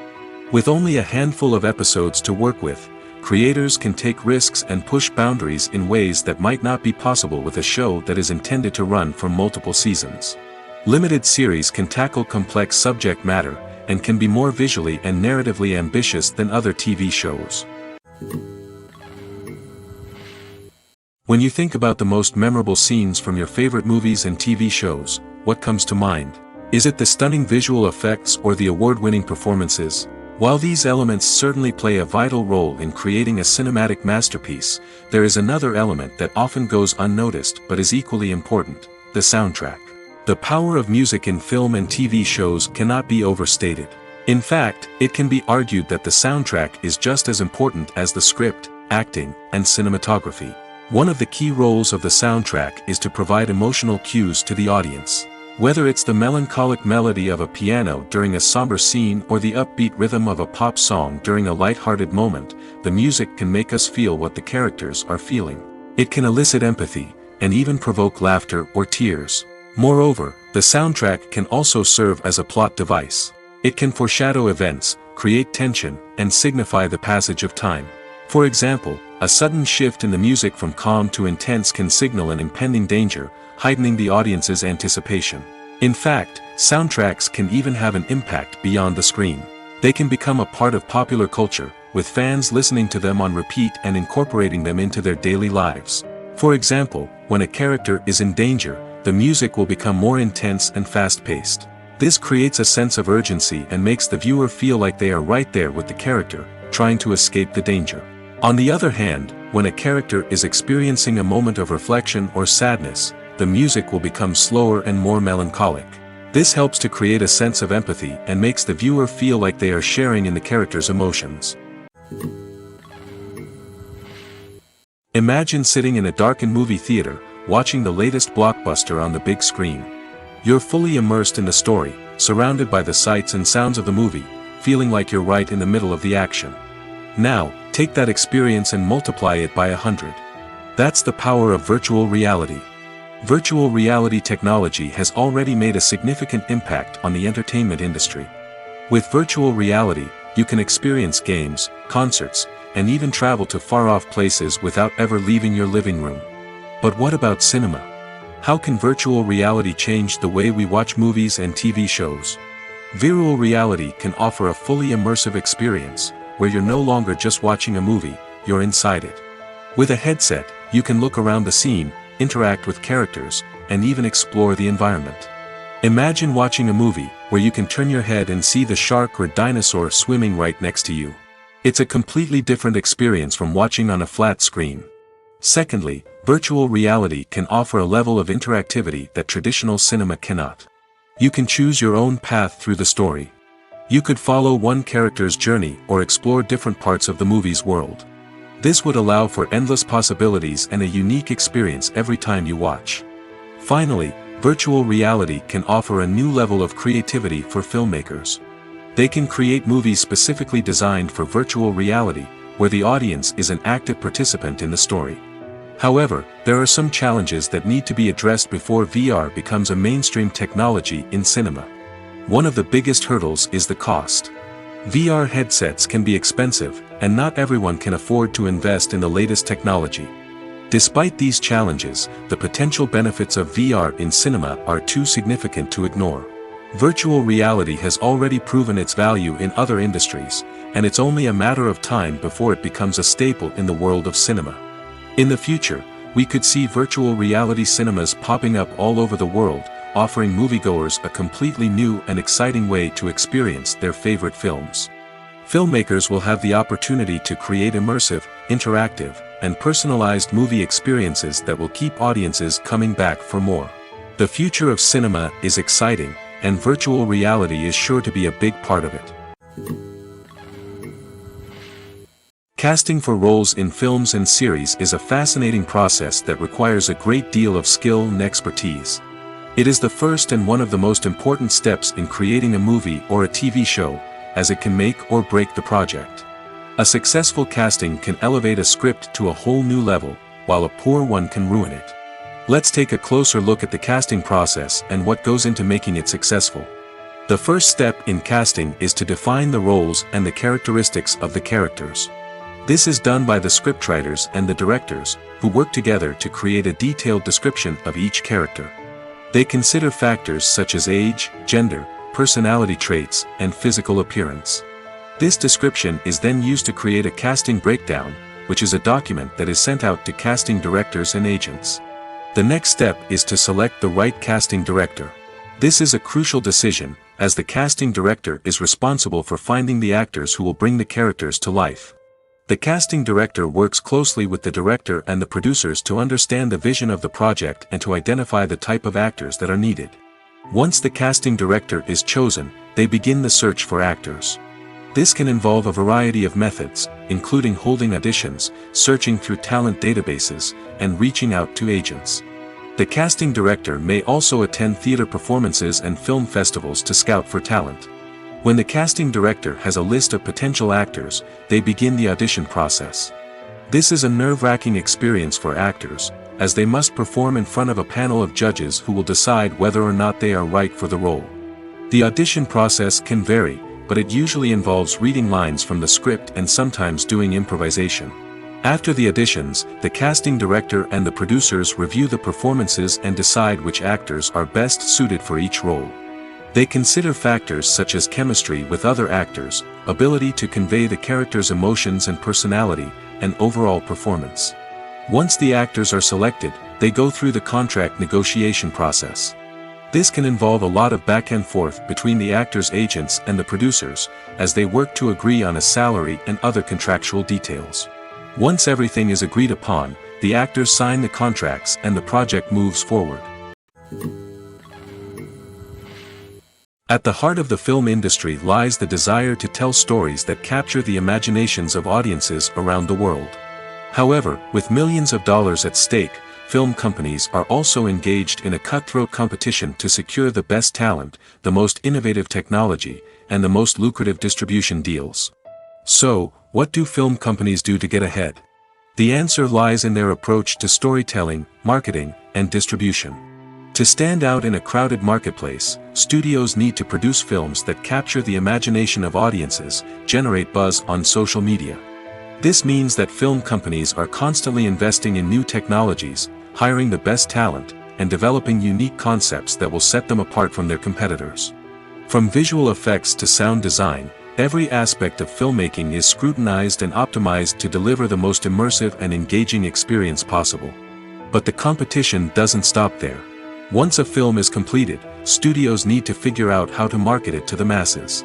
With only a handful of episodes to work with, creators can take risks and push boundaries in ways that might not be possible with a show that is intended to run for multiple seasons. Limited series can tackle complex subject matter, and can be more visually and narratively ambitious than other TV shows. When you think about the most memorable scenes from your favorite movies and TV shows, what comes to mind? Is it the stunning visual effects or the award-winning performances? While these elements certainly play a vital role in creating a cinematic masterpiece, there is another element that often goes unnoticed but is equally important: the soundtrack. The power of music in film and TV shows cannot be overstated. In fact, it can be argued that the soundtrack is just as important as the script, acting, and cinematography. One of the key roles of the soundtrack is to provide emotional cues to the audience. Whether it's the melancholic melody of a piano during a somber scene or the upbeat rhythm of a pop song during a light-hearted moment, the music can make us feel what the characters are feeling. It can elicit empathy, and even provoke laughter or tears. Moreover, the soundtrack can also serve as a plot device. It can foreshadow events, create tension, and signify the passage of time. For example, a sudden shift in the music from calm to intense can signal an impending danger, heightening the audience's anticipation. In fact, soundtracks can even have an impact beyond the screen. They can become a part of popular culture, with fans listening to them on repeat and incorporating them into their daily lives. For example, when a character is in danger, the music will become more intense and fast-paced. This creates a sense of urgency and makes the viewer feel like they are right there with the character, trying to escape the danger. On the other hand, when a character is experiencing a moment of reflection or sadness, the music will become slower and more melancholic. This helps to create a sense of empathy and makes the viewer feel like they are sharing in the character's emotions. Imagine sitting in a darkened movie theater, watching the latest blockbuster on the big screen. You're fully immersed in the story, surrounded by the sights and sounds of the movie, feeling like you're right in the middle of the action. Now, take that experience and multiply it by 100. That's the power of virtual reality. Virtual reality technology has already made a significant impact on the entertainment industry. With virtual reality, you can experience games, concerts, and even travel to far-off places without ever leaving your living room. But what about cinema? How can virtual reality change the way we watch movies and TV shows? Virtual reality can offer a fully immersive experience, where you're no longer just watching a movie, you're inside it. With a headset, you can look around the scene, interact with characters, and even explore the environment. Imagine watching a movie where you can turn your head and see the shark or dinosaur swimming right next to you. It's a completely different experience from watching on a flat screen. Secondly, virtual reality can offer a level of interactivity that traditional cinema cannot. You can choose your own path through the story. You could follow one character's journey or explore different parts of the movie's world. This would allow for endless possibilities and a unique experience every time you watch. Finally, virtual reality can offer a new level of creativity for filmmakers. They can create movies specifically designed for virtual reality, where the audience is an active participant in the story. However, there are some challenges that need to be addressed before VR becomes a mainstream technology in cinema. One of the biggest hurdles is the cost. VR headsets can be expensive, and not everyone can afford to invest in the latest technology. Despite these challenges, the potential benefits of VR in cinema are too significant to ignore. Virtual reality has already proven its value in other industries, and it's only a matter of time before it becomes a staple in the world of cinema. In the future, we could see virtual reality cinemas popping up all over the world, offering moviegoers a completely new and exciting way to experience their favorite films. Filmmakers will have the opportunity to create immersive, interactive, and personalized movie experiences that will keep audiences coming back for more. The future of cinema is exciting, and virtual reality is sure to be a big part of it. Casting for roles in films and series is a fascinating process that requires a great deal of skill and expertise. It is the first and one of the most important steps in creating a movie or a TV show, as it can make or break the project. A successful casting can elevate a script to a whole new level, while a poor one can ruin it. Let's take a closer look at the casting process and what goes into making it successful. The first step in casting is to define the roles and the characteristics of the characters. This is done by the scriptwriters and the directors, who work together to create a detailed description of each character. They consider factors such as age, gender, personality traits, and physical appearance. This description is then used to create a casting breakdown, which is a document that is sent out to casting directors and agents. The next step is to select the right casting director. This is a crucial decision, as the casting director is responsible for finding the actors who will bring the characters to life. The casting director works closely with the director and the producers to understand the vision of the project and to identify the type of actors that are needed. Once the casting director is chosen, they begin the search for actors. This can involve a variety of methods, including holding auditions, searching through talent databases, and reaching out to agents. The casting director may also attend theater performances and film festivals to scout for talent. When the casting director has a list of potential actors, they begin the audition process. This is a nerve-wracking experience for actors, as they must perform in front of a panel of judges who will decide whether or not they are right for the role. The audition process can vary, but it usually involves reading lines from the script and sometimes doing improvisation. After the auditions, the casting director and the producers review the performances and decide which actors are best suited for each role. They consider factors such as chemistry with other actors, ability to convey the character's emotions and personality, and overall performance. Once the actors are selected, they go through the contract negotiation process. This can involve a lot of back and forth between the actors' agents and the producers, as they work to agree on a salary and other contractual details. Once everything is agreed upon, the actors sign the contracts and the project moves forward. At the heart of the film industry lies the desire to tell stories that capture the imaginations of audiences around the world. However, with millions of dollars at stake, film companies are also engaged in a cutthroat competition to secure the best talent, the most innovative technology, and the most lucrative distribution deals. So, what do film companies do to get ahead? The answer lies in their approach to storytelling, marketing, and distribution. To stand out in a crowded marketplace, studios need to produce films that capture the imagination of audiences, generate buzz on social media. This means that film companies are constantly investing in new technologies, hiring the best talent, and developing unique concepts that will set them apart from their competitors. From visual effects to sound design, every aspect of filmmaking is scrutinized and optimized to deliver the most immersive and engaging experience possible. But the competition doesn't stop there. Once a film is completed, studios need to figure out how to market it to the masses.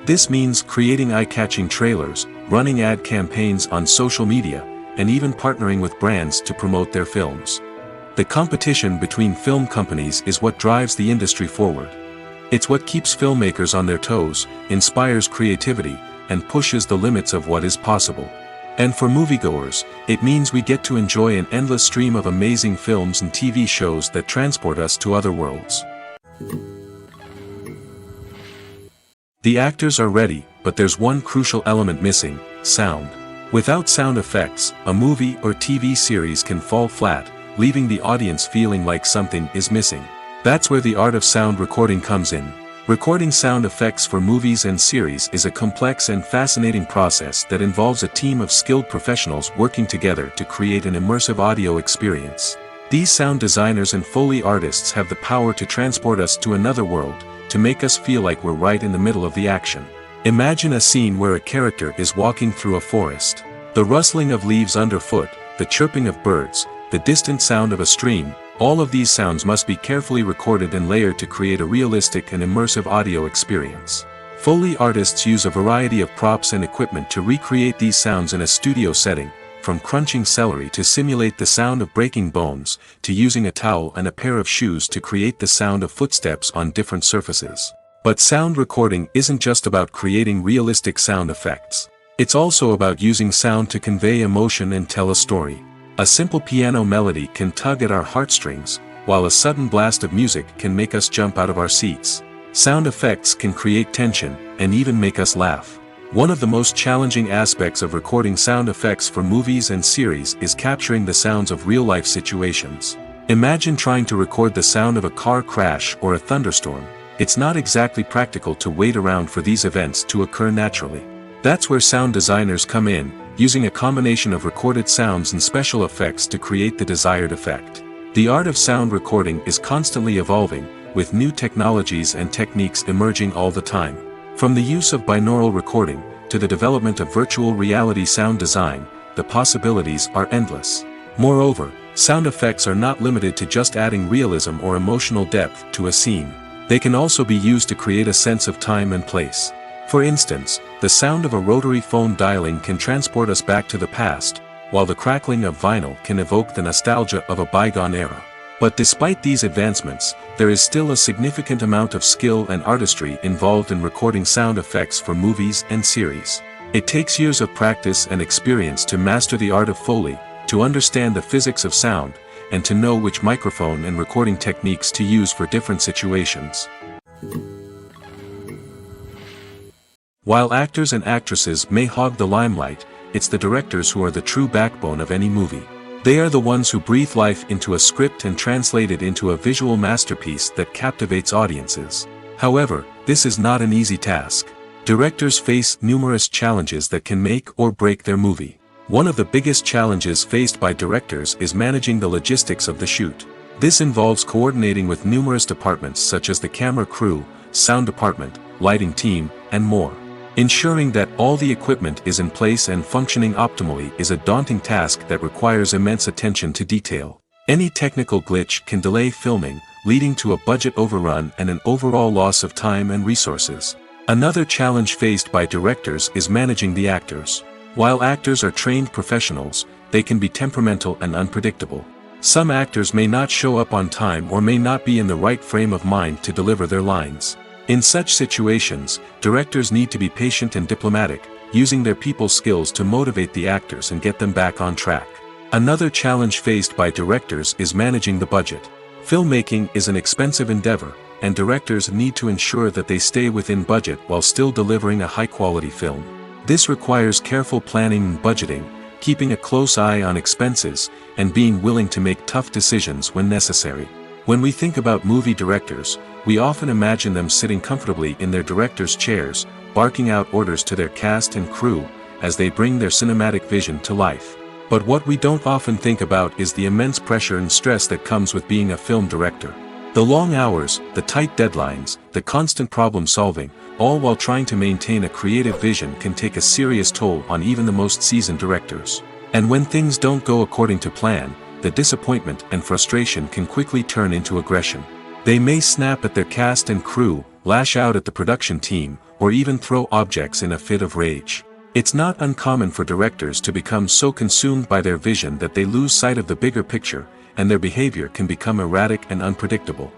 This means creating eye-catching trailers, running ad campaigns on social media, and even partnering with brands to promote their films. The competition between film companies is what drives the industry forward. It's what keeps filmmakers on their toes, inspires creativity, and pushes the limits of what is possible. And for moviegoers, it means we get to enjoy an endless stream of amazing films and TV shows that transport us to other worlds. The actors are ready, but there's one crucial element missing: sound. Without sound effects, a movie or TV series can fall flat, leaving the audience feeling like something is missing. That's where the art of sound recording comes in. Recording sound effects for movies and series is a complex and fascinating process that involves a team of skilled professionals working together to create an immersive audio experience. These sound designers and Foley artists have the power to transport us to another world, to make us feel like we're right in the middle of the action. Imagine a scene where a character is walking through a forest. The rustling of leaves underfoot, the chirping of birds, the distant sound of a stream, all of these sounds must be carefully recorded and layered to create a realistic and immersive audio experience. Foley artists use a variety of props and equipment to recreate these sounds in a studio setting, from crunching celery to simulate the sound of breaking bones, to using a towel and a pair of shoes to create the sound of footsteps on different surfaces. But sound recording isn't just about creating realistic sound effects. It's also about using sound to convey emotion and tell a story. A simple piano melody can tug at our heartstrings, while a sudden blast of music can make us jump out of our seats. Sound effects can create tension, and even make us laugh. One of the most challenging aspects of recording sound effects for movies and series is capturing the sounds of real-life situations. Imagine trying to record the sound of a car crash or a thunderstorm. It's not exactly practical to wait around for these events to occur naturally. That's where sound designers come in, using a combination of recorded sounds and special effects to create the desired effect. The art of sound recording is constantly evolving, with new technologies and techniques emerging all the time. From the use of binaural recording, to the development of virtual reality sound design, the possibilities are endless. Moreover, sound effects are not limited to just adding realism or emotional depth to a scene. They can also be used to create a sense of time and place. For instance, the sound of a rotary phone dialing can transport us back to the past, while the crackling of vinyl can evoke the nostalgia of a bygone era. But despite these advancements, there is still a significant amount of skill and artistry involved in recording sound effects for movies and series. It takes years of practice and experience to master the art of Foley, to understand the physics of sound, and to know which microphone and recording techniques to use for different situations. While actors and actresses may hog the limelight, it's the directors who are the true backbone of any movie. They are the ones who breathe life into a script and translate it into a visual masterpiece that captivates audiences. However, this is not an easy task. Directors face numerous challenges that can make or break their movie. One of the biggest challenges faced by directors is managing the logistics of the shoot. This involves coordinating with numerous departments such as the camera crew, sound department, lighting team, and more. Ensuring that all the equipment is in place and functioning optimally is a daunting task that requires immense attention to detail. Any technical glitch can delay filming, leading to a budget overrun and an overall loss of time and resources. Another challenge faced by directors is managing the actors. While actors are trained professionals, they can be temperamental and unpredictable. Some actors may not show up on time or may not be in the right frame of mind to deliver their lines. In such situations, directors need to be patient and diplomatic, using their people skills to motivate the actors and get them back on track. Another challenge faced by directors is managing the budget. Filmmaking is an expensive endeavor, and directors need to ensure that they stay within budget while still delivering a high-quality film. This requires careful planning and budgeting, keeping a close eye on expenses, and being willing to make tough decisions when necessary. When we think about movie directors, we often imagine them sitting comfortably in their director's chairs, barking out orders to their cast and crew, as they bring their cinematic vision to life. But what we don't often think about is the immense pressure and stress that comes with being a film director. The long hours, the tight deadlines, the constant problem solving, all while trying to maintain a creative vision can take a serious toll on even the most seasoned directors. And when things don't go according to plan, the disappointment and frustration can quickly turn into aggression. They may snap at their cast and crew, lash out at the production team, or even throw objects in a fit of rage. It's not uncommon for directors to become so consumed by their vision that they lose sight of the bigger picture, and their behavior can become erratic and unpredictable.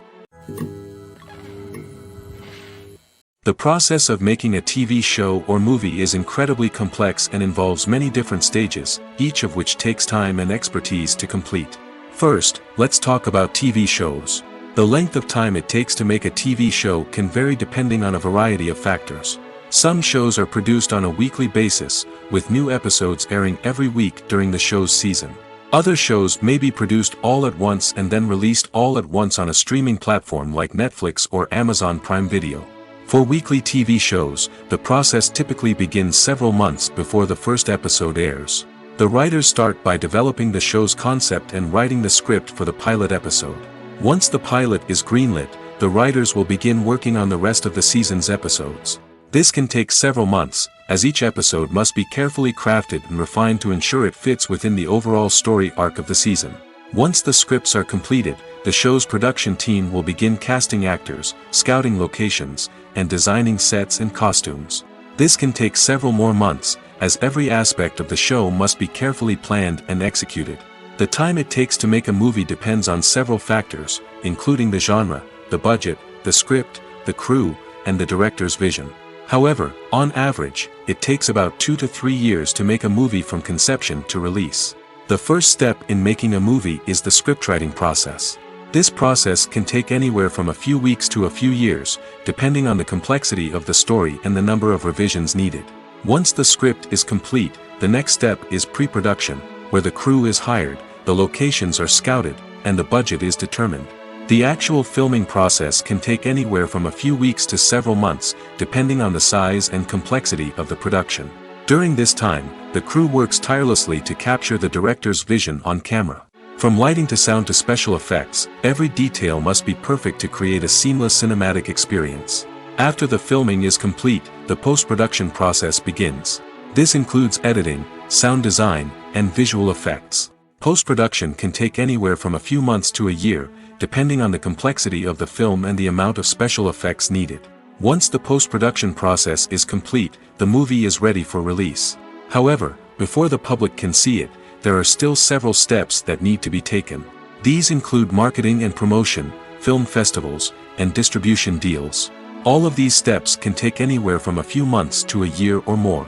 The process of making a TV show or movie is incredibly complex and involves many different stages, each of which takes time and expertise to complete. First, let's talk about TV shows. The length of time it takes to make a TV show can vary depending on a variety of factors. Some shows are produced on a weekly basis, with new episodes airing every week during the show's season. Other shows may be produced all at once and then released all at once on a streaming platform like Netflix or Amazon Prime Video. For weekly TV shows, the process typically begins several months before the first episode airs. The writers start by developing the show's concept and writing the script for the pilot episode. Once the pilot is greenlit, the writers will begin working on the rest of the season's episodes. This can take several months, as each episode must be carefully crafted and refined to ensure it fits within the overall story arc of the season. Once the scripts are completed, the show's production team will begin casting actors, scouting locations, and designing sets and costumes. This can take several more months, as every aspect of the show must be carefully planned and executed. The time it takes to make a movie depends on several factors, including the genre, the budget, the script, the crew, and the director's vision. However, on average, it takes about 2 to 3 years to make a movie from conception to release. The first step in making a movie is the scriptwriting process. This process can take anywhere from a few weeks to a few years, depending on the complexity of the story and the number of revisions needed. Once the script is complete, the next step is pre-production, where the crew is hired, the locations are scouted, and the budget is determined. The actual filming process can take anywhere from a few weeks to several months, depending on the size and complexity of the production. During this time, the crew works tirelessly to capture the director's vision on camera. From lighting to sound to special effects, every detail must be perfect to create a seamless cinematic experience. After the filming is complete, the post-production process begins. This includes editing, sound design, and visual effects. Post-production can take anywhere from a few months to a year, depending on the complexity of the film and the amount of special effects needed. Once the post-production process is complete, the movie is ready for release. However, before the public can see it, there are still several steps that need to be taken. These include marketing and promotion, film festivals, and distribution deals. All of these steps can take anywhere from a few months to a year or more.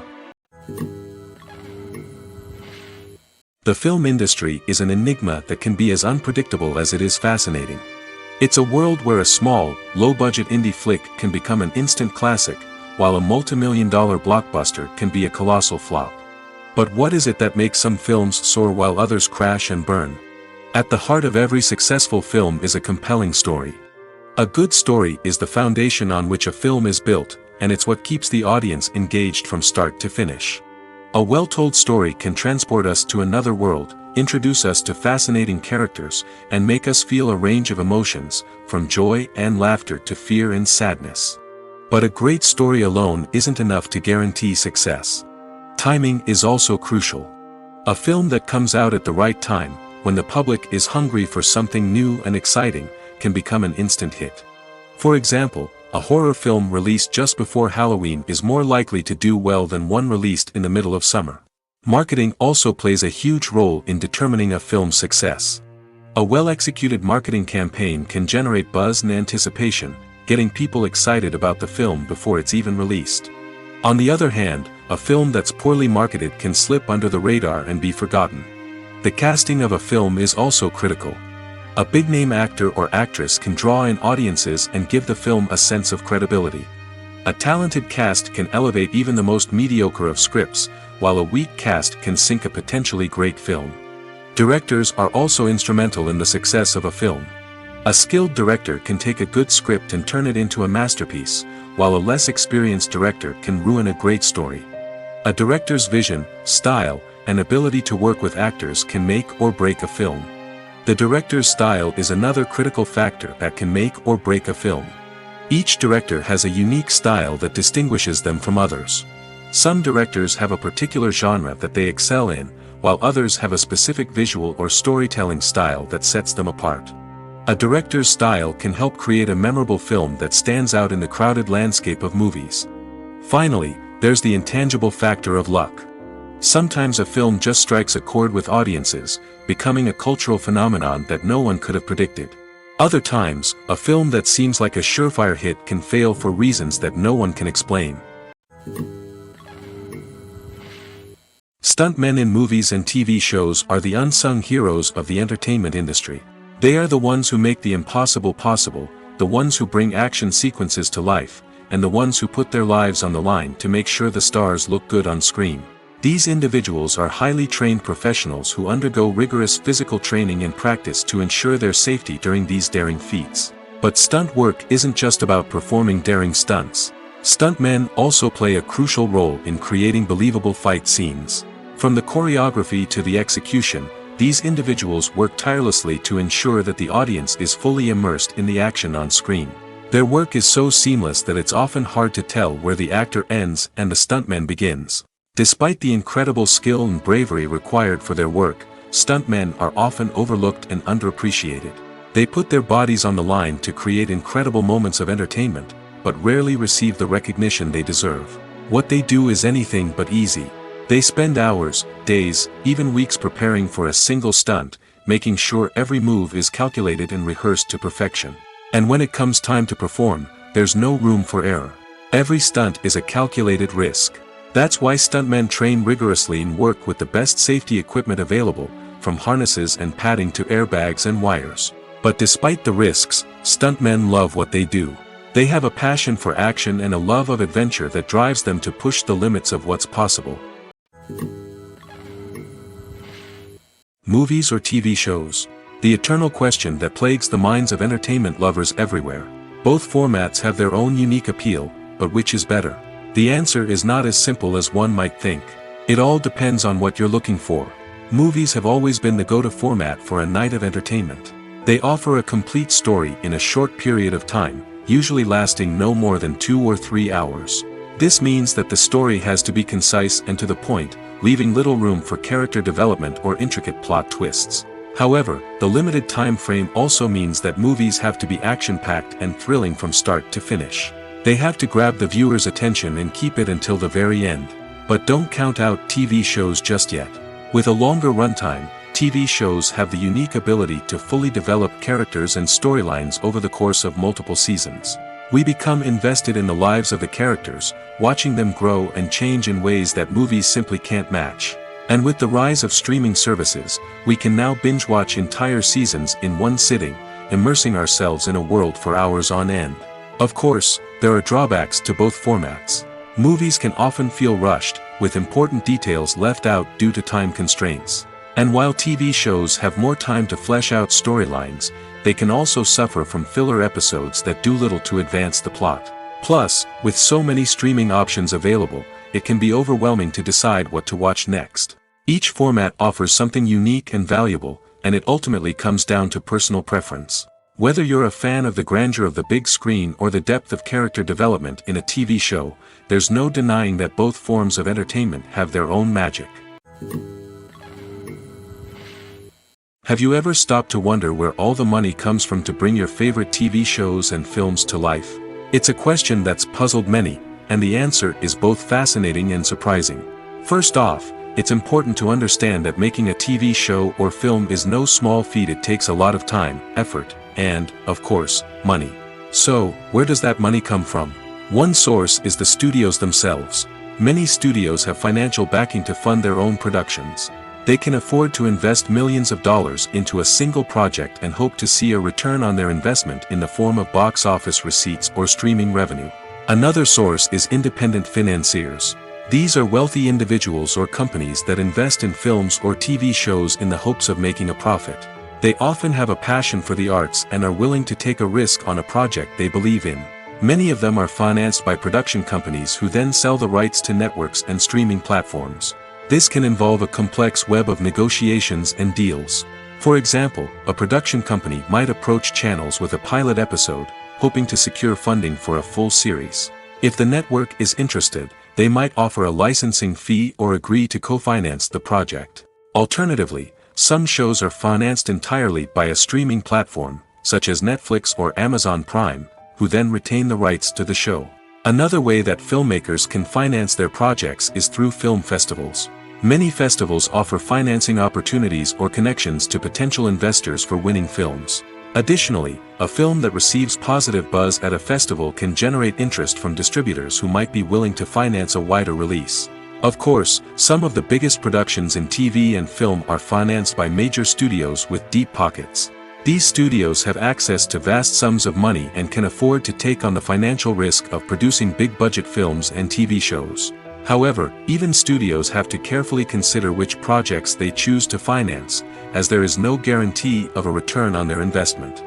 The film industry is an enigma that can be as unpredictable as it is fascinating. It's a world where a small, low-budget indie flick can become an instant classic, while a multi-million-dollar blockbuster can be a colossal flop. But what is it that makes some films soar while others crash and burn? At the heart of every successful film is a compelling story. A good story is the foundation on which a film is built, and it's what keeps the audience engaged from start to finish. A well-told story can transport us to another world, introduce us to fascinating characters, and make us feel a range of emotions, from joy and laughter to fear and sadness. But a great story alone isn't enough to guarantee success. Timing is also crucial. A film that comes out at the right time, when the public is hungry for something new and exciting, can become an instant hit. For example, a horror film released just before Halloween is more likely to do well than one released in the middle of summer. Marketing also plays a huge role in determining a film's success. A well-executed marketing campaign can generate buzz and anticipation, getting people excited about the film before it's even released. On the other hand, a film that's poorly marketed can slip under the radar and be forgotten. The casting of a film is also critical. A big-name actor or actress can draw in audiences and give the film a sense of credibility. A talented cast can elevate even the most mediocre of scripts, while a weak cast can sink a potentially great film. Directors are also instrumental in the success of a film. A skilled director can take a good script and turn it into a masterpiece, while a less experienced director can ruin a great story. A director's vision, style, and ability to work with actors can make or break a film. The director's style is another critical factor that can make or break a film. Each director has a unique style that distinguishes them from others. Some directors have a particular genre that they excel in, while others have a specific visual or storytelling style that sets them apart. A director's style can help create a memorable film that stands out in the crowded landscape of movies. Finally, there's the intangible factor of luck. Sometimes a film just strikes a chord with audiences, becoming a cultural phenomenon that no one could have predicted. Other times, a film that seems like a surefire hit can fail for reasons that no one can explain. Stuntmen in movies and TV shows are the unsung heroes of the entertainment industry. They are the ones who make the impossible possible, the ones who bring action sequences to life, and the ones who put their lives on the line to make sure the stars look good on screen. These individuals are highly trained professionals who undergo rigorous physical training and practice to ensure their safety during these daring feats. But stunt work isn't just about performing daring stunts. Stuntmen also play a crucial role in creating believable fight scenes. From the choreography to the execution, these individuals work tirelessly to ensure that the audience is fully immersed in the action on screen. Their work is so seamless that it's often hard to tell where the actor ends and the stuntman begins. Despite the incredible skill and bravery required for their work, stuntmen are often overlooked and underappreciated. They put their bodies on the line to create incredible moments of entertainment, but rarely receive the recognition they deserve. What they do is anything but easy. They spend hours, days, even weeks preparing for a single stunt, making sure every move is calculated and rehearsed to perfection. And when it comes time to perform, there's no room for error. Every stunt is a calculated risk. That's why stuntmen train rigorously and work with the best safety equipment available, from harnesses and padding to airbags and wires. But despite the risks, stuntmen love what they do. They have a passion for action and a love of adventure that drives them to push the limits of what's possible. Movies or TV shows? The eternal question that plagues the minds of entertainment lovers everywhere. Both formats have their own unique appeal, but which is better? The answer is not as simple as one might think. It all depends on what you're looking for. Movies have always been the go-to format for a night of entertainment. They offer a complete story in a short period of time, usually lasting no more than 2 or 3 hours. This means that the story has to be concise and to the point, leaving little room for character development or intricate plot twists. However, the limited time frame also means that movies have to be action-packed and thrilling from start to finish. They have to grab the viewer's attention and keep it until the very end. But don't count out TV shows just yet. With a longer runtime, TV shows have the unique ability to fully develop characters and storylines over the course of multiple seasons. We become invested in the lives of the characters, watching them grow and change in ways that movies simply can't match. And with the rise of streaming services, we can now binge-watch entire seasons in one sitting, immersing ourselves in a world for hours on end. Of course, there are drawbacks to both formats. Movies can often feel rushed, with important details left out due to time constraints. And while TV shows have more time to flesh out storylines, they can also suffer from filler episodes that do little to advance the plot. Plus, with so many streaming options available, it can be overwhelming to decide what to watch next. Each format offers something unique and valuable, and it ultimately comes down to personal preference. Whether you're a fan of the grandeur of the big screen or the depth of character development in a TV show, there's no denying that both forms of entertainment have their own magic. Have you ever stopped to wonder where all the money comes from to bring your favorite TV shows and films to life? It's a question that's puzzled many, and the answer is both fascinating and surprising. First off, it's important to understand that making a TV show or film is no small feat. It takes a lot of time, effort, and, of course, money. So, where does that money come from? One source is the studios themselves. Many studios have financial backing to fund their own productions. They can afford to invest millions of dollars into a single project and hope to see a return on their investment in the form of box office receipts or streaming revenue. Another source is independent financiers. These are wealthy individuals or companies that invest in films or TV shows in the hopes of making a profit. They often have a passion for the arts and are willing to take a risk on a project they believe in. Many of them are financed by production companies who then sell the rights to networks and streaming platforms. This can involve a complex web of negotiations and deals. For example, a production company might approach channels with a pilot episode, hoping to secure funding for a full series. If the network is interested, they might offer a licensing fee or agree to co-finance the project. Alternatively, some shows are financed entirely by a streaming platform, such as Netflix or Amazon Prime, who then retain the rights to the show. Another way that filmmakers can finance their projects is through film festivals. Many festivals offer financing opportunities or connections to potential investors for winning films. Additionally, a film that receives positive buzz at a festival can generate interest from distributors who might be willing to finance a wider release. Of course, some of the biggest productions in TV and film are financed by major studios with deep pockets. These studios have access to vast sums of money and can afford to take on the financial risk of producing big-budget films and TV shows. However, even studios have to carefully consider which projects they choose to finance, as there is no guarantee of a return on their investment.